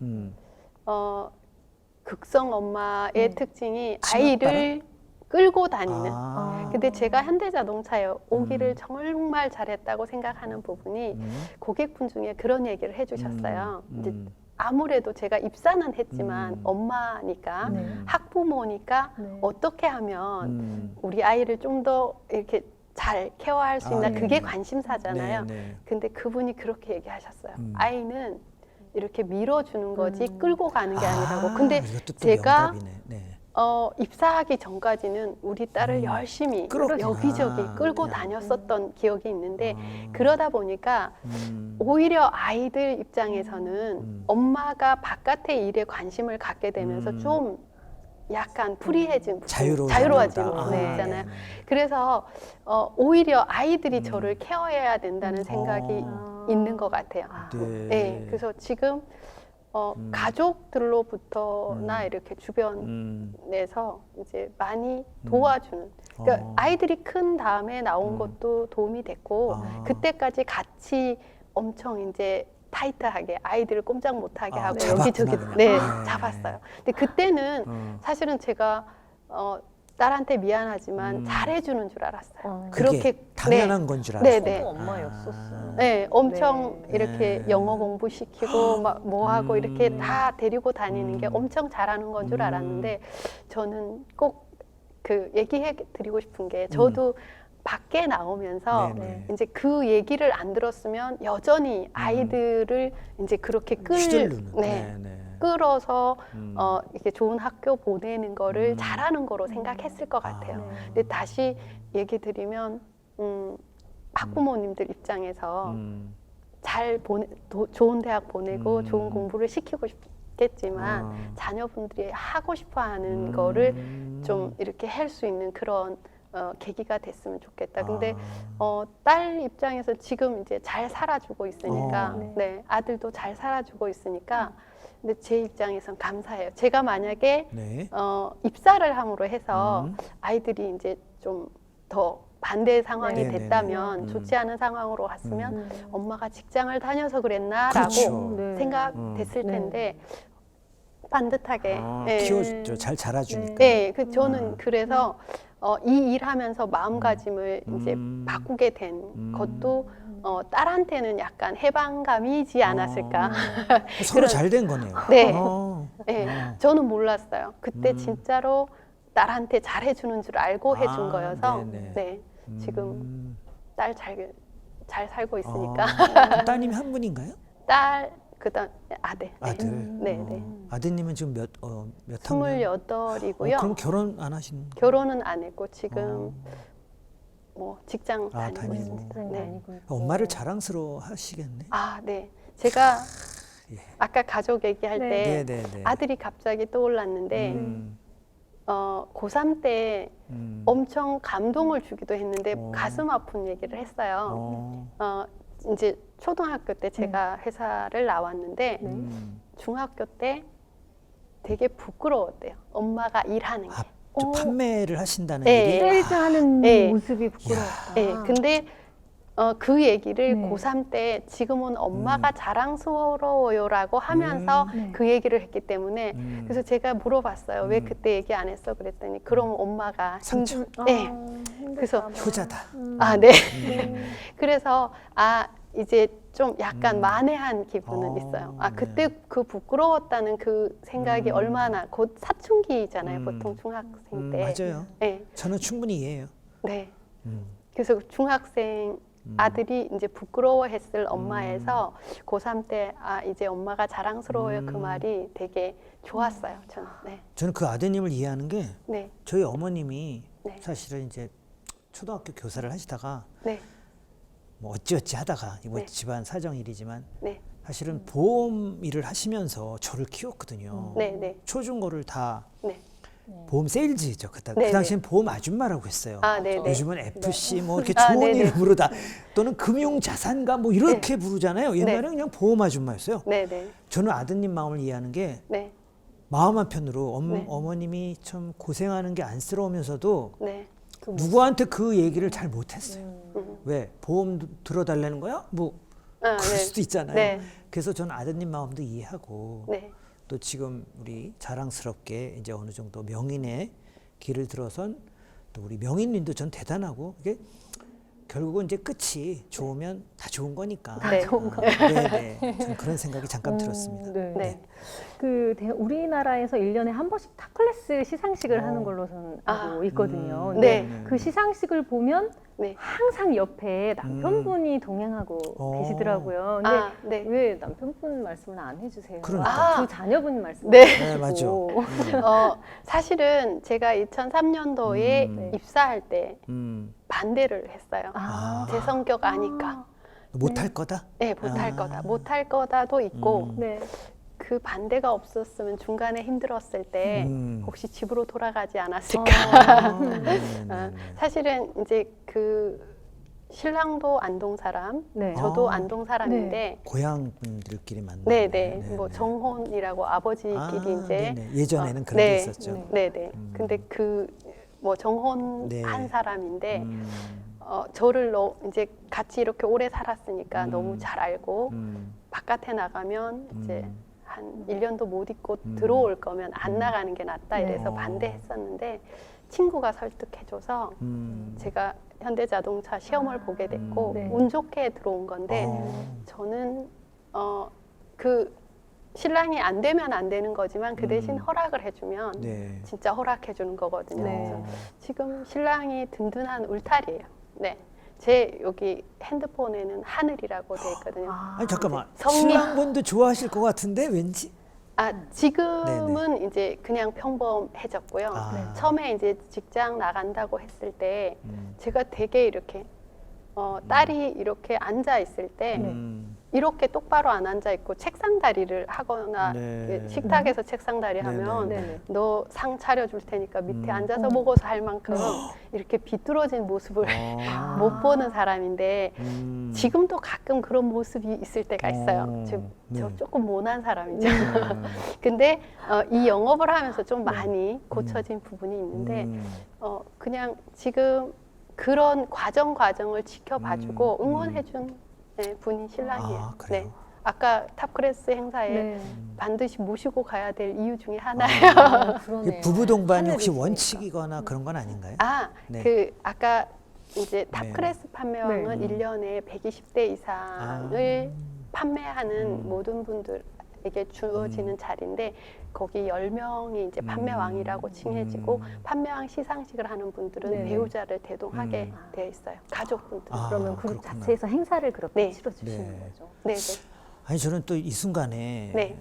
C: 극성 엄마의 특징이 아이를 끌고 다니는.
A: 아.
C: 근데 제가 현대자동차에 오기를 정말 잘했다고 생각하는 부분이 고객분 중에 그런 얘기를 해주셨어요. 이제 아무래도 제가 입사는 했지만 엄마니까
B: 네.
C: 학부모니까
B: 네.
C: 어떻게 하면 우리 아이를 좀 더 이렇게 잘 케어할 수 있나
A: 네.
C: 그게 관심사잖아요.
A: 네, 네.
C: 근데 그분이 그렇게 얘기하셨어요. 아이는 이렇게 밀어주는 거지
B: 음.
C: 끌고 가는 게 아니라고. 근데
A: 이것도 또
C: 제가
A: 명답이네. 네.
C: 입사하기 전까지는 우리 딸을 열심히
A: 끌었구나.
C: 여기저기 끌고
A: 그냥.
C: 다녔었던 기억이 있는데 그러다 보니까 오히려 아이들 입장에서는 엄마가 바깥의 일에 관심을 갖게 되면서 좀 약간 프리해진 자유로워진 부분이
A: 아,
C: 있잖아요.
A: 네.
C: 그래서 오히려 아이들이 저를 케어해야 된다는 생각이
A: 아.
C: 있는 것 같아요.
A: 네.
C: 네, 그래서 지금 가족들로부터나 이렇게 주변에서 이제 많이 도와주는. 그러니까 아이들이 큰 다음에 나온 것도 도움이 됐고
A: 아.
C: 그때까지 같이 엄청 이제 타이트하게 아이들을 꼼짝 못하게 하고
A: 잡았구나,
C: 여기저기
A: 그냥.
C: 네,
A: 네.
C: 잡았어요. 근데 그때는 사실은 제가 딸한테 미안하지만 잘해주는 줄 알았어요.
A: 그게 당연한 건 줄 알았어요.
C: 네, 네.
B: 저도 엄마였었어요.
C: 네, 엄청
B: 네.
C: 이렇게
A: 네.
C: 영어 공부시키고 막 뭐 하고 이렇게 다 데리고 다니는 게 엄청 잘하는 건 줄 알았는데 저는 꼭 그 얘기해 드리고 싶은 게 저도 밖에 나오면서
A: 네.
C: 이제 그 얘기를 안 들었으면 여전히 아이들을 이제 그렇게
A: 휘둘르는.
C: 네,
A: 네.
C: 끌어서 이렇게 좋은 학교 보내는 거를 잘하는 거로 생각했을 것 같아요.
B: 네.
C: 근데 다시 얘기 드리면 학부모님들 입장에서 잘 좋은 대학 보내고 좋은 공부를 시키고 싶겠지만 자녀분들이 하고 싶어하는 거를 좀 이렇게 할 수 있는 그런 계기가 됐으면 좋겠다. 근데 딸 입장에서 지금 이제 잘 살아주고 있으니까 네, 아들도 잘 살아주고 있으니까 근데 제 입장에선 감사해요. 제가 만약에
A: 네.
C: 입사를 함으로 해서 아이들이 이제 좀 더 반대 상황이
A: 네.
C: 됐다면 좋지 않은 상황으로 갔으면 엄마가 직장을 다녀서 그랬나라고
A: 그렇죠.
B: 네.
C: 생각됐을
B: 네.
C: 텐데 반듯하게
A: 키워줬죠. 잘 자라주니까.
C: 네, 그 저는 그래서 이 일하면서 마음가짐을 이제 바꾸게 된 것도 딸한테는 약간 해방감이지 않았을까.
A: 서로 잘 된 거네요.
C: 네.
A: 어.
C: 네, 저는 몰랐어요. 그때 진짜로 딸한테 잘해주는 줄 알고 해준
A: 아,
C: 거여서
A: 네네.
C: 네, 지금 딸 잘 살고 있으니까
A: 따님이 한 분인가요?
C: 딸 그다음 아들.
A: 아들.
C: 네, 네.
A: 아드님은 지금 몇 학년?
C: 28이고요.
A: 그럼 결혼 안 하신?
C: 결혼은 안 했고 지금 뭐 직장 다니고
A: 다니고.
C: 있습니다. 네.
B: 다니고 있고.
A: 엄마를 자랑스러워 하시겠네.
C: 아, 네. 제가
A: 예.
C: 아까 가족 얘기할
B: 네.
C: 때
A: 네네네.
C: 아들이 갑자기 떠올랐는데 고3 때 엄청 감동을 주기도 했는데 가슴 아픈 얘기를 했어요. 이제 초등학교 때 제가 회사를 나왔는데 중학교 때 되게 부끄러웠대요. 엄마가 일하는 게.
A: 저 판매를 하신다는
C: 예,
A: 일이
B: 세일즈 하는
C: 예.
B: 모습이 부끄러웠다.
C: 네, 근데 그 얘기를
B: 네.
C: 고3 때 지금은 엄마가 자랑스러워요라고 하면서
B: 네.
C: 그 얘기를 했기 때문에 그래서 제가 물어봤어요. 왜 그때 얘기 안 했어? 그랬더니 그럼 엄마가
A: 상처.
C: 네. 그래서
A: 효자다.
C: 아, 네. 그래서 이제 좀 약간 만회한 기분은 있어요. 그때 그 부끄러웠다는 그 생각이 얼마나 곧 사춘기잖아요. 보통 중학생 때.
A: 맞아요.
C: 네.
A: 저는 충분히 이해해요.
C: 네.
A: 음.
C: 그래서 중학생 아들이 이제 부끄러워했을 엄마에서 고3 때 이제 엄마가 자랑스러워요 그 말이 되게 좋았어요. 저는. 네.
A: 저는 그 아드님을 이해하는 게
C: 네.
A: 저희 어머님이
C: 네.
A: 사실은 이제 초등학교 교사를 하시다가
C: 네.
A: 뭐 어찌어찌 하다가 이거
C: 네.
A: 집안 사정 일이지만
C: 네.
A: 사실은 보험 일을 하시면서 저를 키웠거든요.
C: 네. 네.
A: 초중고를 다
C: 네.
A: 보험 세일즈죠. 그
C: 네,
A: 당시엔 보험 아줌마라고 했어요.
C: 네. 네.
A: 요즘은 FC 뭐 이렇게
C: 아,
A: 좋은
C: 네, 네.
A: 이름으로 다 또는 금융자산가 뭐 이렇게 부르잖아요. 옛날에는 그냥 보험 아줌마였어요.
C: 네. 네.
A: 저는 아드님 마음을 이해하는 게
C: 네.
A: 마음 한편으로
C: 네.
A: 어머님이 참 고생하는 게 안쓰러우면서도
C: 네.
A: 누구한테 그 얘기를 잘 못했어요.
C: 음.
A: 왜 보험 들어달라는 거야? 뭐 그럴
C: 네.
A: 수도 있잖아요.
C: 네.
A: 그래서 저는 아드님 마음도 이해하고
C: 네.
A: 또 지금 우리 자랑스럽게 이제 어느 정도 명인의 길을 들어선 또 우리 명인님도 전 대단하고 이게 결국은 이제 끝이 좋으면 다 좋은 거니까.
C: 네.
B: 좋은 거.
A: 네네. 저는 그런 생각이 잠깐 들었습니다.
B: 네.
C: 네.
B: 우리나라에서 1년에 한 번씩 타클래스 시상식을 하는 걸로 저는 알고 있거든요. 근데
C: 네.
B: 그 시상식을 보면
C: 네.
B: 항상 옆에 남편분이 동행하고 계시더라고요. 근데
C: 네.
B: 왜 남편분 말씀을 안 해주세요?
A: 그러니까.
B: 두 자녀분 말씀.
C: 네.
A: 네, 맞아.
C: 사실은 제가 2003년도에 입사할 때 반대를 했어요. 제 성격 아니까.
A: 못할 거다?
C: 네, 못할 거다. 못할 거다도 있고
B: 네.
C: 그 반대가 없었으면 중간에 힘들었을 때 혹시 집으로 돌아가지 않았을까. 사실은 이제 그 신랑도 안동 사람,
B: 네.
C: 저도 안동 사람인데
A: 고향 분들끼리 만나.
C: 네네. 뭐 정혼이라고 아버지끼리 이제
A: 네네. 예전에는 그런
C: 네.
A: 게 있었죠.
C: 네네. 근데 그 뭐 정혼한
A: 네.
C: 사람인데 저를 이제 같이 이렇게 오래 살았으니까 너무 잘 알고 바깥에 나가면 이제 한 1년도 못 있고 들어올 거면 안 나가는 게 낫다 이래서 반대했었는데 친구가 설득해줘서 제가 현대자동차 시험을 보게 됐고
B: 네.
C: 운 좋게 들어온 건데 저는 그 신랑이 안 되면 안 되는 거지만 그 대신 허락을 해주면
A: 네.
C: 진짜 허락해주는 거거든요.
B: 네.
C: 그래서 지금 신랑이 든든한 울타리예요. 네, 제 여기 핸드폰에는 하늘이라고 돼 있거든요.
A: 아니 잠깐만.
C: 성미.
A: 신랑분도 좋아하실 것 같은데 왠지.
C: 지금은 이제 그냥 평범해졌고요.
A: 아.
C: 처음에 이제 직장 나간다고 했을 때 제가 되게 이렇게 딸이 이렇게 앉아 있을 때 이렇게 똑바로 안 앉아 있고 책상 다리를 하거나
A: 네.
C: 식탁에서 책상 다리
A: 네,
C: 하면
A: 네, 네.
C: 너 상 차려줄 테니까 밑에 앉아서 먹어서 할 만큼 이렇게 비뚤어진 모습을 못 보는 사람인데 지금도 가끔 그런 모습이 있을 때가 있어요. 저 조금 모난 사람이죠. 근데 이 영업을 하면서 좀 많이 고쳐진 부분이 있는데 그냥 지금 그런 과정을 지켜봐주고 응원해준 분이 신랑이에요.
A: 아, 그래요?
C: 네. 아까 탑클래스 행사에
B: 네.
C: 반드시 모시고 가야 될 이유 중에 하나예요.
D: 그러네요.
A: 부부 동반이 혹시
D: 하늘이
A: 원칙이거나 그런 건 아닌가요?
C: 네.
A: 네.
C: 아까 이제
A: 네.
C: 탑클래스 판매왕은
A: 네.
C: 1년에 120대 이상을 판매하는 모든 분들에게 주어지는 자리인데 거기 10명이 이제 판매왕이라고 칭해지고 판매왕 시상식을 하는 분들은
B: 네.
C: 배우자를 대동하게 되어 있어요. 가족분들.
A: 아,
B: 그러면 그룹
A: 그렇구나.
B: 자체에서 행사를 그렇게
C: 네.
B: 치러주시는
A: 네.
B: 거죠.
C: 네, 네.
A: 아니 저는 또 이 순간에
C: 네.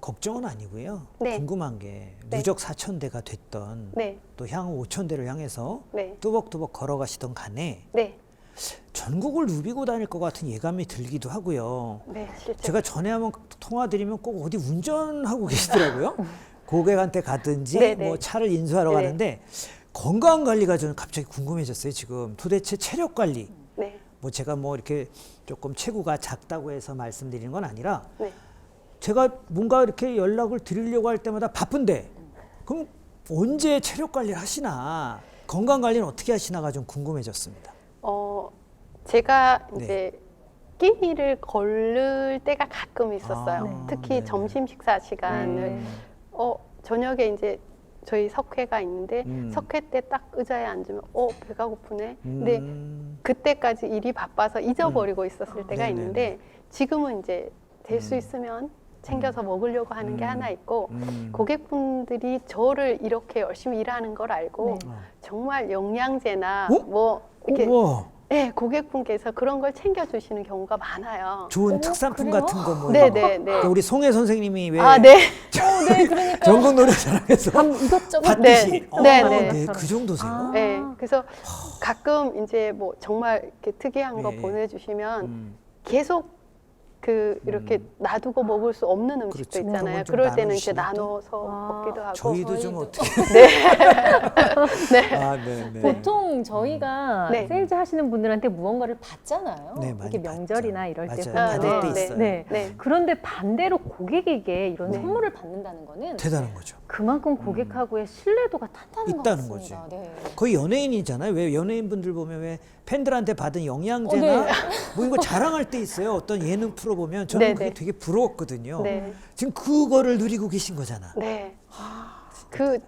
A: 걱정은 아니고요.
C: 네.
A: 궁금한 게
C: 네.
A: 누적 4,000대가 됐던
C: 네.
A: 또 향후 5,000대를 향해서
C: 네.
A: 뚜벅뚜벅 걸어가시던 간에
C: 네.
A: 전국을 누비고 다닐 것 같은 예감이 들기도 하고요.
C: 네, 실제.
A: 제가 전에 한번 통화 드리면 꼭 어디 운전하고 계시더라고요. 고객한테 가든지
C: 네, 네.
A: 뭐 차를 인수하러
C: 네.
A: 가는데 건강 관리가 저는 갑자기 궁금해졌어요. 지금 도대체 체력 관리.
C: 네.
A: 뭐 제가 뭐 이렇게 조금 체구가 작다고 해서 말씀드리는 건 아니라
C: 네.
A: 제가 뭔가 이렇게 연락을 드리려고 할 때마다 바쁜데 그럼 언제 체력 관리를 하시나, 건강 관리는 어떻게 하시나가 좀 궁금해졌습니다.
C: 제가
A: 네.
C: 이제 끼니를 걸을 때가 가끔 있었어요.
A: 네.
C: 특히
A: 네네.
C: 점심 식사 시간을
B: 네.
C: 저녁에 이제 저희 석회가 있는데
A: 음.
C: 석회 때 딱 의자에 앉으면 배가 고프네. 근데
A: 음.
C: 그때까지 일이 바빠서 잊어버리고 있었을 때가
A: 네네네.
C: 있는데 지금은 이제 될 수 있으면 챙겨서 먹으려고 하는 게 하나 있고 고객분들이 저를 이렇게 열심히 일하는 걸 알고
B: 네.
C: 정말 영양제나
A: 어?
C: 뭐 이렇게
A: 우와,
C: 네, 고객분께서 그런 걸 챙겨주시는 경우가 많아요.
A: 좋은 특산품
B: 그래요?
A: 같은 거 뭐.
C: 네네네.
A: 그러니까 우리 송혜 선생님이 왜
C: 아, 네.
D: 네, 그러니까
A: 전국 노래자랑에서
D: 감 이것저것
A: 받듯이.
C: 네,
A: 어,
C: 네.
A: 네, 그 정도세요?
B: 아.
C: 네, 그래서 가끔 이제 뭐 정말 이렇게 특이한 거
A: 네.
C: 보내주시면 계속 이렇게 놔두고 먹을 수 없는 음식도
A: 그렇죠.
C: 있잖아요.
A: 그건 좀
C: 그럴 때는 이제
A: 나눠주시나 또?
C: 나눠서
B: 아,
C: 먹기도 하고.
A: 저희도 좀
D: 저희도.
A: 어떻게.
C: 네.
A: 아, 네, 네.
D: 보통 저희가
C: 네.
B: 세일즈 하시는 분들한테 무언가를 받잖아요.
A: 네, 많이
B: 이렇게 명절이나
A: 받죠.
B: 이럴 때
A: 맞아요.
B: 보면.
A: 받을 때
C: 네,
A: 있어요.
B: 네.
C: 네.
B: 그런데 반대로 고객에게 이런
C: 네.
B: 선물을
D: 받는다는 거는
A: 대단한 거죠.
B: 그만큼 고객하고의 신뢰도가 탄탄한 것
A: 있다는
B: 같습니다.
A: 거지.
D: 네.
A: 거의 연예인이잖아요. 왜 연예인분들 보면 왜 팬들한테 받은 영양제나
D: 네.
A: 뭐 이거 자랑할 때 있어요. 어떤 예능 프로 보면 저는
C: 네,
A: 그게
C: 네.
A: 되게 부러웠거든요.
C: 네.
A: 지금 그거를 누리고 계신 거잖아.
C: 네.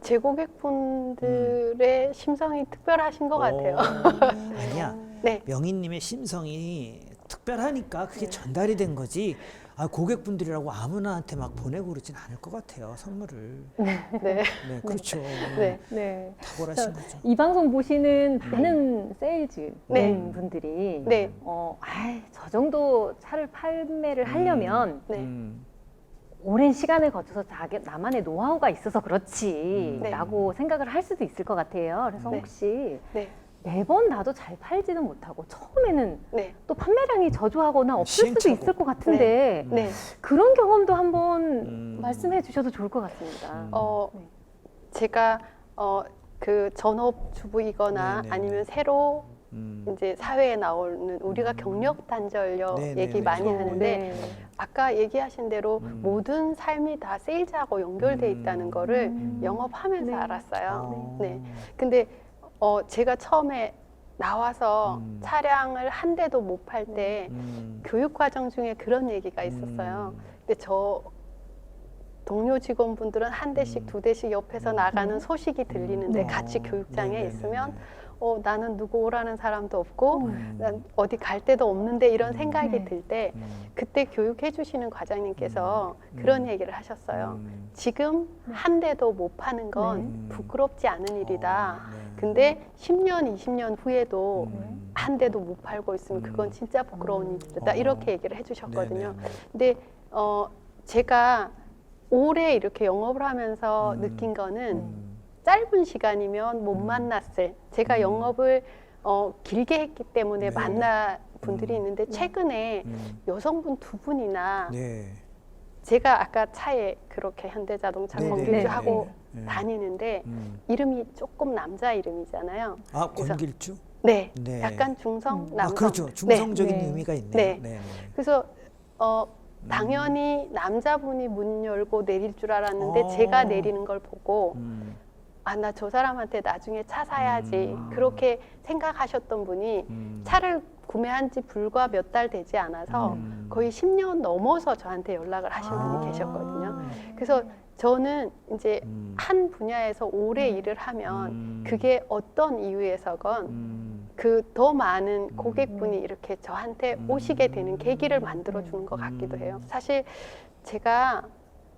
C: 제 고객분들의 심성이 특별하신 것 같아요.
A: 아니야.
C: 네.
A: 명희님의 심성이 특별하니까 그게 전달이 된 거지. 아, 고객분들이라고 아무나한테 막 보내고 그러진 않을 것 같아요. 선물을.
C: 네.
A: 네, 그렇죠.
C: 네.
B: 네.
A: 탁월하신 거죠.
B: 이 방송 보시는 많은 세일즈
C: 네.
B: 분들이
C: 네.
B: 저 정도 차를 판매를 하려면
C: 네.
B: 오랜 시간을 거쳐서 나만의 노하우가 있어서 그렇지
C: 네.
B: 라고 생각을 할 수도 있을 것 같아요. 그래서
C: 네.
B: 혹시
C: 네.
B: 매번 나도 잘 팔지는 못하고 처음에는
C: 네.
B: 또 판매량이 저조하거나 없을 수도
A: 시행착오.
B: 있을 것 같은데
C: 네.
B: 그런 경험도 한번 말씀해 주셔도 좋을 것 같습니다. 네.
C: 제가 그 전업주부이거나
A: 네네네.
C: 아니면 새로 이제 사회에 나오는 우리가 경력 단절력
A: 네네네.
C: 얘기 많이
B: 그렇죠.
C: 하는데
B: 네.
C: 아까 얘기하신 대로 모든 삶이 다 세일즈하고 연결돼 있다는 거를 영업하면서
B: 네.
C: 알았어요. 네. 근데 제가 처음에 나와서 차량을 한 대도 못 팔 때 교육 과정 중에 그런 얘기가 있었어요. 근데 저 동료 직원분들은 한 대씩 두 대씩 옆에서 나가는 소식이 들리는데 같이 교육장에
A: 네네네네.
C: 있으면 나는 누구 오라는 사람도 없고 난 어디 갈 데도 없는데 이런 생각이
B: 네.
C: 들 때 그때 교육해 주시는 과장님께서 그런 얘기를 하셨어요. 지금 한 대도 못 파는 건 부끄럽지 않은 일이다. 근데 10년, 20년 후에도 한 대도 못 팔고 있으면 그건 진짜 부끄러운 일이다. 이렇게 얘기를 해주셨거든요. 근데 제가 오래 이렇게 영업을 하면서 느낀 거는 짧은 시간이면 못 만났을 제가 영업을 길게 했기 때문에
A: 네.
C: 만나 분들이 있는데 최근에 여성분 두 분이나
A: 네.
C: 제가 아까 차에 그렇게 현대자동차
A: 네네.
C: 건길주하고
A: 네.
C: 다니는데 이름이 조금 남자 이름이잖아요.
A: 아,
C: 그래서-
A: 권길주?
C: 네,
A: 네.
C: 약간 중성 남성.
A: 아, 그렇죠. 중성적인
B: 네.
A: 의미가 있네요.
C: 네.
A: 네.
C: 그래서 당연히 남자분이 문 열고 내릴 줄 알았는데
A: 어.
C: 제가 내리는 걸 보고 나 저 사람한테 나중에 차 사야지 그렇게 생각하셨던 분이 차를 구매한 지 불과 몇 달 되지 않아서 거의 10년 넘어서 저한테 연락을 하신 분이 계셨거든요. 그래서 저는 이제 한 분야에서 오래 일을 하면 그게 어떤 이유에서건 그 더 많은 고객분이 이렇게 저한테 오시게 되는 계기를 만들어 주는 것 같기도 해요. 사실 제가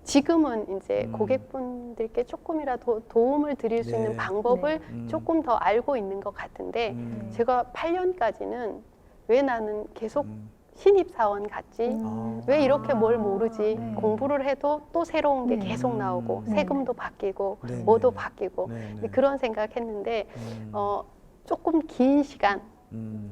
C: 지금은 이제 고객분들께 조금이라도 도움을 드릴 수
A: 네.
C: 있는 방법을 조금 더 알고 있는 것 같은데 제가 8년까지는 왜 나는 계속 신입사원 같지? 왜 이렇게 뭘 모르지? 공부를 해도 또 새로운 게 계속 나오고 세금도 바뀌고
A: 네.
C: 뭐도 바뀌고
A: 네.
C: 그런 생각했는데 조금 긴 시간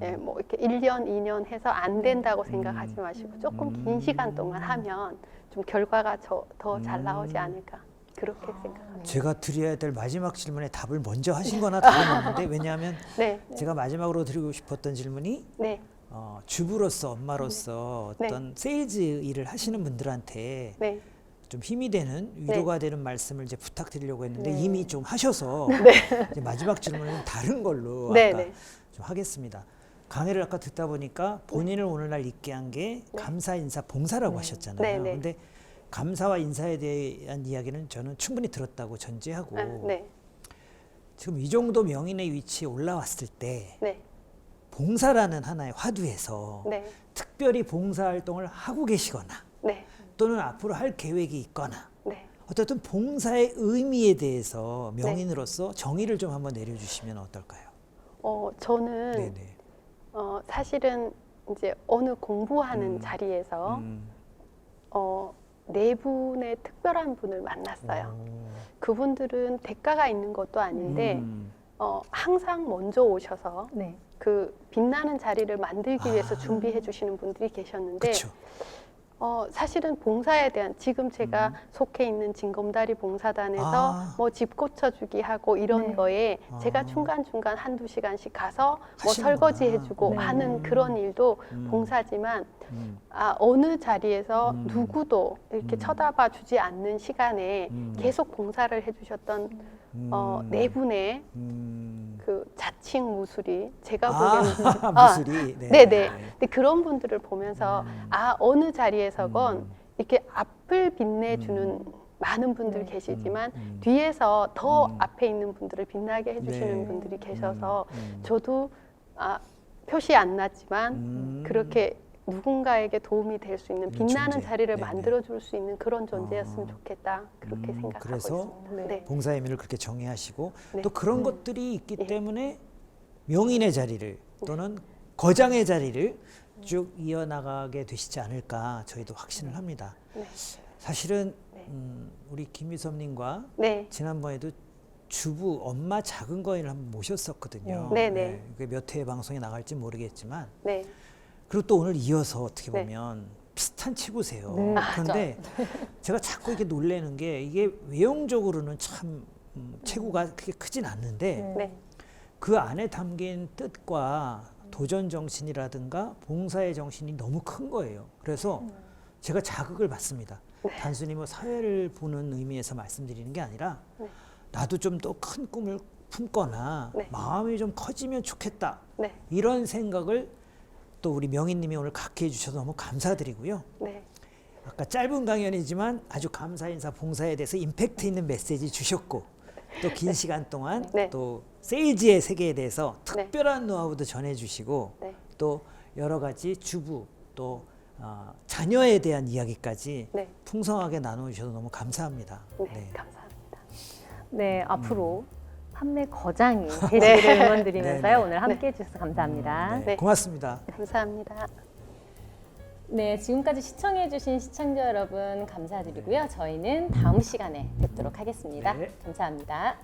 C: 예, 뭐 이렇게 1년, 2년 해서 안 된다고 생각하지 마시고 조금 긴 시간 동안 하면 좀 결과가 더 잘 나오지 않을까 그렇게 생각합니다.
A: 제가 드려야 될 마지막 질문에 답을 먼저 하신 거나 다름없는데 왜냐하면
C: 네,
A: 제가 마지막으로 드리고 싶었던 질문이
C: 네,
A: 주부로서 엄마로서 어떤 세일즈 일을 하시는 분들한테
C: 네,
A: 좀 힘이 되는 위로가 되는 말씀을 이제 부탁드리려고 했는데
B: 네.
A: 이미 좀 하셔서 이제 마지막 질문은 다른 걸로
C: 네,
A: 아까
C: 네.
A: 좀 하겠습니다. 강의를 아까 듣다 보니까 본인을 오늘날 있게 한 게 감사, 인사, 봉사라고 하셨잖아요.
C: 네, 네.
A: 근데 감사와 인사에 대한 이야기는 저는 충분히 들었다고 전제하고
C: 네.
A: 지금 이 정도 명인의 위치에 올라왔을 때
C: 네.
A: 봉사라는 하나의 화두에서
C: 네.
A: 특별히 봉사활동을 하고 계시거나
C: 네.
A: 또는 앞으로 할 계획이 있거나
C: 네.
A: 어쨌든 봉사의 의미에 대해서 명인으로서 정의를 좀 한번 내려주시면 어떨까요?
C: 저는
A: 네네.
C: 사실은 이제 어느 공부하는 자리에서 네 분의 특별한 분을 만났어요. 그분들은 대가가 있는 것도 아닌데 항상 먼저 오셔서
B: 네.
C: 그 빛나는 자리를 만들기 위해서
A: 아.
C: 준비해 주시는 분들이 계셨는데
A: 그렇죠.
C: 사실은 봉사에 대한 지금 제가 속해 있는 진검다리 봉사단에서
A: 아.
C: 뭐 집 고쳐주기 하고 이런
B: 네.
C: 거에
A: 아.
C: 제가 중간중간 한두 시간씩 가서 뭐
A: 하시는구나.
C: 설거지 해주고
B: 네.
C: 하는 그런 일도 봉사지만 어느 자리에서 누구도 이렇게 쳐다봐 주지 않는 시간에 계속 봉사를 해주셨던 네 분의 그 자칭 무술이 제가 보기에는
A: 무술이
C: 네네. 근데 그런 분들을 보면서 어느 자리에서건 이렇게 앞을 빛내주는 많은 분들 계시지만 뒤에서 더 앞에 있는 분들을 빛나게 해주시는
A: 네.
C: 분들이 계셔서 저도 표시 안 났지만 그렇게 누군가에게 도움이 될 수 있는 빛나는
A: 존재.
C: 자리를
A: 네네.
C: 만들어줄 수 있는 그런 존재였으면 좋겠다 그렇게 생각하고
A: 그래서
C: 있습니다. 네.
A: 봉사의 의미를 그렇게 정의하시고
C: 네.
A: 또 그런 것들이 있기
C: 예.
A: 때문에 명인의 자리를 또는 거장의 자리를 쭉 이어나가게 되시지 않을까 저희도 확신을 합니다.
C: 네.
A: 사실은
C: 네.
A: 우리 김유섭님과
C: 네.
A: 지난번에도 주부 엄마 작은 거인을 한번 모셨었거든요.
C: 네, 네.
A: 그게 몇 회의 방송에 나갈지 모르겠지만
C: 네.
A: 그리고 또 오늘 이어서 어떻게
C: 네.
A: 보면 비슷한 치부세요.
B: 네.
A: 그런데 제가 자꾸 이렇게 놀라는 게 이게 외형적으로는 참 체구가 그렇게 크진 않는데
C: 네.
A: 그 안에 담긴 뜻과 도전 정신이라든가 봉사의 정신이 너무 큰 거예요. 그래서 제가 자극을 받습니다. 단순히 뭐 사회를 보는 의미에서 말씀드리는 게 아니라 나도 좀 더 큰 꿈을 품거나
C: 네.
A: 마음이 좀 커지면 좋겠다.
C: 네.
A: 이런 생각을 또 우리 명인님이 오늘 갖게 해주셔서 너무 감사드리고요.
C: 네.
A: 아까 짧은 강연이지만 아주 감사 인사 봉사에 대해서 임팩트 있는 메시지 주셨고 또 긴 시간 동안
C: 네.
A: 또 세일즈의 세계에 대해서
C: 네.
A: 특별한 노하우도 전해주시고
C: 네.
A: 또 여러 가지 주부 또 자녀에 대한 이야기까지
C: 네.
A: 풍성하게 나눠주셔서 너무 감사합니다.
C: 네. 감사합니다.
B: 네, 앞으로 판매 거장이 되시기를 응원드리면서요.
A: 네, 네.
B: 오늘 함께 해주셔서 감사합니다.
A: 네,
C: 네.
A: 고맙습니다.
C: 감사합니다.
D: 네, 지금까지 시청해주신 시청자 여러분 감사드리고요. 저희는 다음 시간에 뵙도록 하겠습니다.
A: 네.
D: 감사합니다.